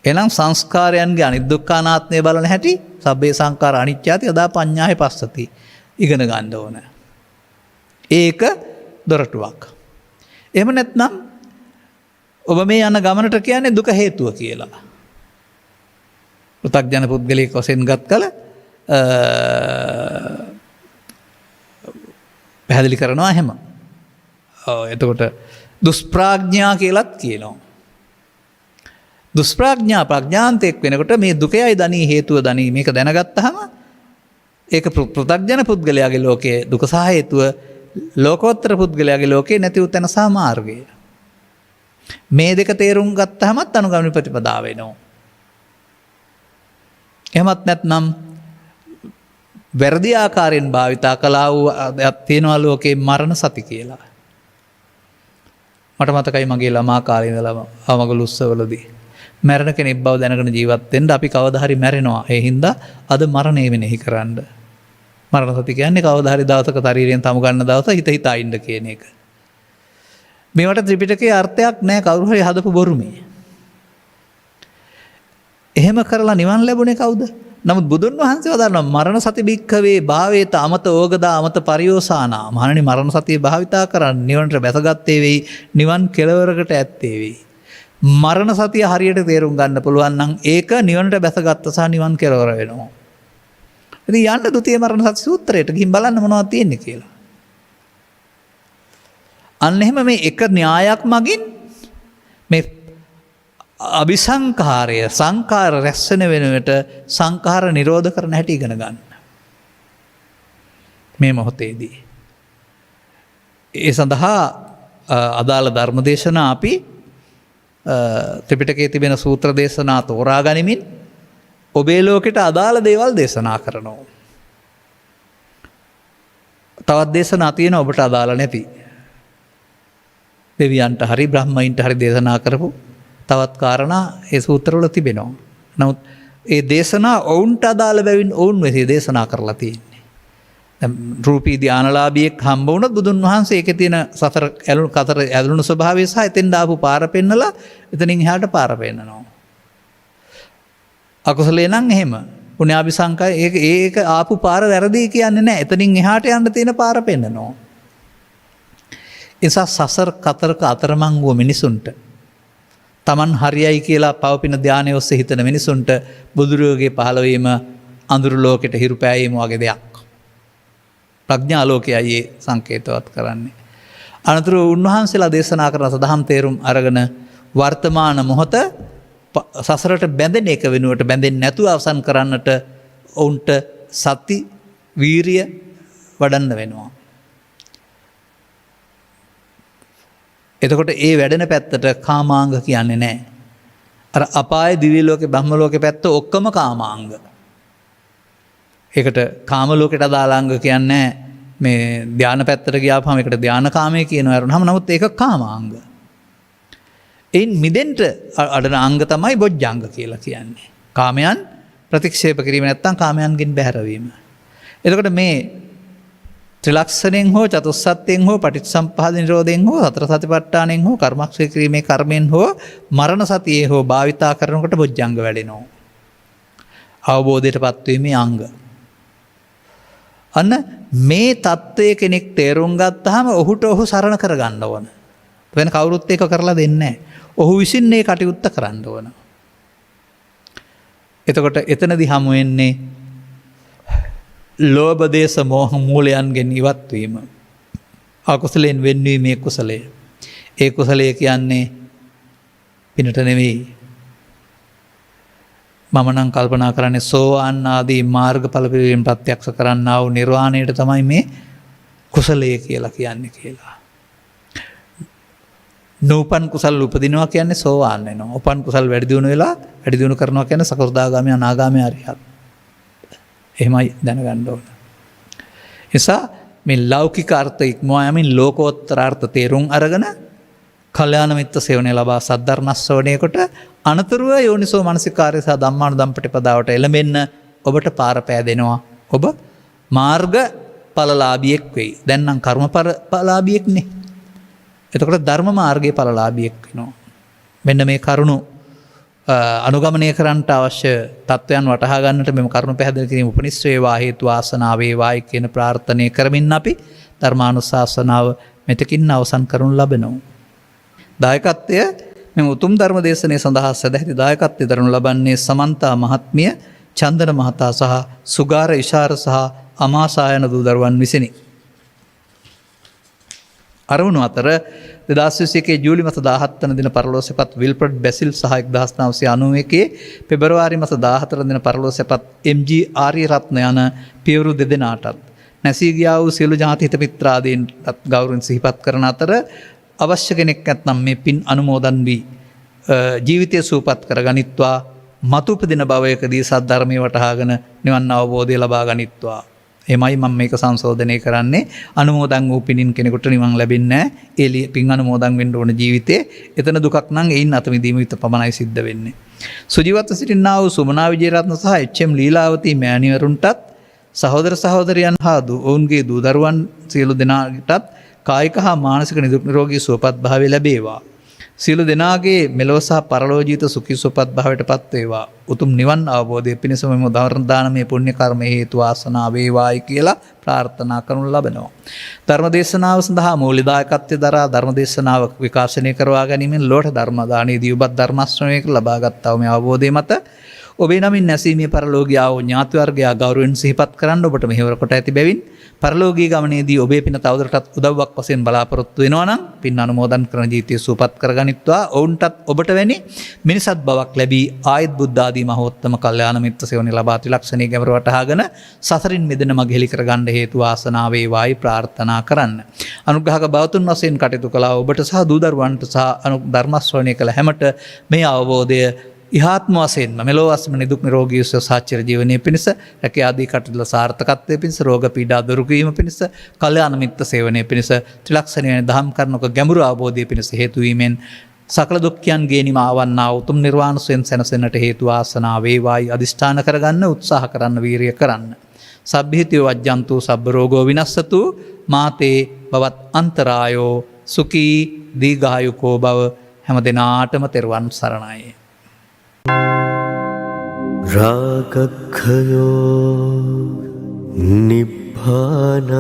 Speaker 2: එනම් සංස්කාරයන්ගේ අනිදුක්ඛානාත්මය බලන හැටි සබ්බේ සංඛාර අනිච්චාති යදා පඤ්ඤාය පස්සති ඉගෙන ගන්න ඕන. ඒක දොරටුවක්. එහෙම නැත්නම් ඔබ මේ යන ගමනට කියන්නේ දුක හේතුව කියලා. පෘථග්ජන පුද්ගලයෙක් වශයෙන් ගත් කල පැහැදිලි කරනවා එහෙම. එතකොට දුෂ්ප්‍රඥා කියලත් කියනවා. දුෂ්ප්‍රඥා ප්‍රඥාන්තයක් වෙනකොට මේ දුකයි දනී හේතුව දනී මේක දැනගත්තහම ඒක පෘථග්ජන පුද්ගලයාගේ ලෝකයේ දුක සහ හේතුව ලෝකෝත්තර පුද්ගලයාගේ ලෝකේ නැති වූ තැන සහ මාර්ගය. මේ දෙක තේරුම් ගත්තහමත් අනුගමන ප්‍රතිපදාව වෙනවා. එහෙමත් නැත්නම් වැරදි ආකාරයෙන් භාවිතා කළා වූ තියෙනවා ලෝකේ මරණ සති කියලා. මට මතකයි මගේ ළමා කාලේ ඉඳලම අවමගලු උත්සවවලදී මරණ කෙනෙක් බව දැනගෙන ජීවත් වෙන්න අපි කවදා හරි මැරෙනවා. ඒ හින්දා අද මරණය වෙනෙහි කරන්න. මරණ සති කියන්නේ කවදා හරි දවසක ශරීරයෙන් තමු ගන්න දවස හිත හිතා ඉන්න කියන එක. මේවට ත්‍රිපිටකයේ අර්ථයක් නැහැ කවුරු හරි හදපු බොරු මේ. එහෙම කරලා නිවන් ලැබුණේ කවුද? නමුත් බුදුන් වහන්සේ වදාළා මරණ සති භික්ඛවේ භාවේත අමත ඕගදා අමත පරියෝසානා. මහණනි මරණ සතිය භාවිතා කරන්න නිවනට බැසගත්තේ වෙයි, නිවන් කෙලවරකට ඇත්තේ වෙයි. මරණ සතිය හරියට තේරුම් ගන්න පුළුවන් නම් ඒක නිවනට බැසගත්ත සහ නිවන් කෙලවර වෙනවා. ඉතින් යන්න දුතිය මරණ සති සූත්‍රයට ගිහින් බලන්න මොනවද තියෙන්නේ කියලා. අන්න එහෙම මේ එක න්‍යායක් මගින් මේ අபிසංකාරය සංකාර රැස්සන වෙනුවට සංකාර නිරෝධ කරන හැටි ඉගෙන ගන්න. මේ මොහොතේදී. ඒ සඳහා අදාළ ධර්ම දේශනා අපි ත්‍රිපිටකයේ තිබෙන සූත්‍ර දේශනා තෝරා ගනිමින් ඔබේ ලෝකෙට අදාළ දේවල් දේශනා කරනවා. තවත් දේශනා තියෙන ඔබට අදාළ නැති. දෙවියන්ට හරි බ්‍රහ්මයින්ට හරි දේශනා කරපු තවත් කාරණා ඒ සූත්‍රවල තිබෙනවා. නමුත් ඒ දේශනා ඔවුන්ට අදාළ බැවින් ඔවුන් වෙසේ දේශනා කරලා තියෙන්නේ. රූපී ධානලාභියෙක් හම්බ වුණොත් බුදුන් වහන්සේ ඒකේ තියෙන සතර ඇලුණු ස්වභාවය සහ එතෙන් දාපු පාර පෙන්නලා එතනින් එහාට පාර පෙන්නනවා. අකුසලේ නම් එහෙම. පුණ්‍යාභිසංකය ඒක ආපු පාර වැරදි කියන්නේ නැහැ. එතනින් එහාට යන්න තියෙන පාර පෙන්නනවා. එසා සසර කතරක අතරමං වූ මිනිසුන්ට තමන් හරියයි කියලා පවපින ධානය ඔස්සේ හිතන මිනිසුන්ට බුදුරුවගේ පහළවීම අඳුරු ලෝකෙට හිරු පෑයීම වගේ දෙයක්. ප්‍රඥා ලෝකයයි ඒ සංකේතවත් කරන්නේ. අනතුරු උන්වහන්සේලා දේශනා කරන සදහම් තේරුම් අරගෙන වර්තමාන මොහොත සසරට බැඳෙන එක වෙනුවට බැඳෙන්නේ නැතුව අවසන් කරන්නට ඔවුන්ට සති වීරිය වඩන්න වෙනවා. එතකොට ඒ වැඩෙන පැත්තට කාමාංග කියන්නේ නැහැ. අර අපාය දිව්‍ය ලෝකේ බ්‍රහ්ම ලෝකේ පැත්ත ඔක්කොම කාමාංග. ඒකට කාම ලෝකයට අදාළ අංග කියන්නේ මේ ධාන පැත්තට ගියාපම ඒකට ධාන කාමයේ කියනවා වරුනහම නමුත් ඒක කාමාංග. එයින් මිදෙන්න අඩන අංග තමයි බොජ්ජංග කියලා කියන්නේ. කාමයන් ප්‍රතික්ෂේප කිරීම නැත්නම් කාමයන්ගෙන් බැහැරවීම. එතකොට මේ ත්‍රිලක්ෂණයෙන් හෝ චතුස්සත්යෙන් හෝ පටිච්චසමුප්පාද නිරෝධයෙන් හෝ සතර සතිපට්ඨානෙන් හෝ කර්මක්ෂය කිරීමේ කර්මෙන් හෝ මරණ සතියේ හෝ භාවිතා කරනකොට බොජ්ජංග වැඩෙනවා. අවබෝධයට පත්වීමේ අංග. අන්න මේ தත්ත්වයේ කෙනෙක් තේරුම් ගත්තාම ඔහුට ඔහු සරණ කරගන්න ඕන. වෙන කවුරුත් ඒක කරලා දෙන්නේ නැහැ. ඔහු විසින් මේ කටයුත්ත කරන්න ඕන. එතකොට එතනදී හමු වෙන්නේ ලෝභ දේශ මොහ මූලයන්ගෙන් ඉවත් වීම. අකුසලෙන් වෙන්වීමේ කුසලය. ඒ කුසලය කියන්නේ පිනට නෙවෙයි. මම නම් කල්පනා කරන්නේ සෝවාන් ආදී මාර්ගඵල පිළිවෙලින් ප්‍රත්‍යක්ෂ කරන්නා වූ නිර්වාණයට තමයි මේ කුසලය කියලා කියන්නේ කියලා. නූපන් කුසල් උපදිනවා කියන්නේ සෝවාන් වෙනවා. උපන් කුසල් වැඩි දියුණු වෙලා වැඩි දියුණු කරනවා කියන්නේ සකෘදාගාමී අනාගාමී අරිහත්. එහෙමයි දැනගන්න ඕන. නිසා මේ ලෞකික අර්ථ ඉක්මවා යමින් ලෝකෝත්තර අර්ථ තේරුම් අරගෙන කල්යාණ මිත්‍ර සේවනය ලබා සද්ධර්ම ශ්‍රවණය කොට අනතුරුව යෝනිසෝ මනසිකාර්ය සහ ධම්මානුධම්ම ප්‍රතිපදාවට එළඹෙන්න ඔබට පාර පෑදෙනවා. ඔබ මාර්ග ඵලලාභියෙක් වෙයි. දැන් නම් කර්ම ඵලලාභියෙක් නේ. එතකොට ධර්ම මාර්ගයේ ඵලලාභියෙක් වෙනවා. මෙන්න මේ කරුණු අනුගමනය කරන්නට අවශ්‍ය තත්ත්වයන් වටහා ගන්නට මෙම කරුණු පැහැදිලි කිරීම උපනිශ්‍රේ වේවා හේතු වාසනාව වේවායි කියන ප්‍රාර්ථනාව කරමින් අපි ධර්මානුශාසනාව මෙතකින් අවසන් කරනු ලබනවා. දායකත්වය මෙම උතුම් ධර්ම දේශනය සඳහා සදැහැති දායකත්වය දරනු ලබන්නේ සමන්තා මහත්මිය, චන්දන මහතා සහ සුගාර ඉෂාර සහ අමාසායන දූ දරුවන් විසිනි. අරමුණු අතර 2021 ජූලි මාස 17 වන දින පරලෝසෙපත් විල්ප්‍රඩ් බැසිල් සහ 1991 පෙබරවාරි මාස 14 දින පරලෝසෙපත් එම්.ජී. ආර්යරත්න යන පියවරු දෙදෙනාටත් නැසී ගියා වූ සියලු ඥාති හිත මිත්‍රාදීන්ටත් ගෞරවයෙන් සිහිපත් කරන අතර අවශ්‍ය කෙනෙක් නැත්නම් මේ පින් අනුමෝදන් වී ජීවිතය සූපත් කරගනිත්වා මතු උපදින භවයකදී සද්ධර්මයේ වටහාගෙන නිවන් අවබෝධය ලබා ගනිත්වා. එමයි මම මේක සංශෝධනය කරන්නේ. අනුමෝදන් වූ පිනින් කෙනෙකුට නිවන් ලැබෙන්නේ නැහැ. ඒ පින් අනුමෝදන් වෙන්න ඕන ජීවිතේ. එතන දුකක් නම් එයින් අත මිදීම විතර පමණයි සිද්ධ වෙන්නේ. සුජීවත්ව සිටින්නා වූ සුමනා විජේරත්න සහ එච්.එම්. ලීලාවතී මෑණිවරුන්ටත් සහෝදර සහෝදරියන් හා ඔවුන්ගේ දූ දරුවන් සියලු දෙනාටත් කායික හා මානසික නිරෝගී සුවපත් භාවය ලැබේවා. සියලු දෙනාගේ මෙලොව සහ පරලොව ජීවිත සුඛී සුවපත් භාවයට පත් වේවා. උතුම් නිවන් අවබෝධය පිණිස මෙම ධර්ම දානමය පුණ්‍ය කර්ම හේතු වාසනා වේවායි කියලා ප්‍රාර්ථනා කරනු ලබනවා. ධර්ම දේශනාව සඳහා මූලික දායකත්වයේ දරා ධර්ම දේශනාව විකාශනය කරවා ගැනීමෙන් ලෝට ධර්ම දානයේදී ඔබත් ධර්ම ශ්‍රවණය කර ලබා ගත්තා වූ මේ අවබෝධය මත ඔබේ නමින් නැසීමේ පරලෝකීය ඥාති වර්ගයා ගෞරවයෙන් සිහිපත් කරන්න ඔබට මෙහෙවර කොට ඇති බැවින් පරලෝකීය ගමනේදී ඔබේ පින තවදුරටත් උදව්වක් වශයෙන් බලාපොරොත්තු වෙනවා නම් පින් අනුමෝදන් කරන ජීවිතය සූපත් කරගනිත්වා ඔවුන්ටත් ඔබට වැනි මිනිසත් බවක් ලැබී ආයත් බුද්ධ ආදී මහෝත්තම කල්යාණ මිත්‍ර සේවනයේ ලබා ත්‍රිලක්ෂණී ගැඹුර වටහාගෙන සසරින් මිදෙන මඟ හෙළි කරගන්න හේතු වාසනා වේවායි ප්‍රාර්ථනා කරන්න. අනුග්‍රහක බවතුන් වශයෙන් කටයුතු කළා ඔබට සහ දූ දරුවන්ට සහ ධර්ම ශ්‍රවණය කළ හැමට මේ අවබෝධය ඉහාත්ම වශයෙන්ම මෙලොව වශයෙන්ම නිදුක් නිරෝගී සුව සාචර ජීවනයේ පිණිස රැකියා ආදී කටයුතු සාර්ථකත්වයේ පිණිස රෝග පීඩා දුරු කිරීම පිණිස කල්යාණ මිත්‍ර සේවනයේ පිණිස ත්‍රිලක්ෂණීය දහම් කරුණක ගැඹුරු අවබෝධය පිණිස හේතු වීමෙන් සකල දුක්ඛයන්ගේ නිමාවන්නා උතුම් නිර්වාණ සෙන් සැනසෙන්නට හේතු වාසනා වේවායි අදිෂ්ඨාන කරගන්න උත්සාහ කරන්න වීරිය කරන්න. සබ්බිහිතිය වජ්ජන්තු සබ්බ රෝගෝ විනස්සතු මාතේ බවත් අන්තරායෝ සුඛී දීඝායුකෝ භව හැම දිනාටම තෙරුවන් සරණයි.
Speaker 3: රාගක්ඛයෝ නිබ්බානං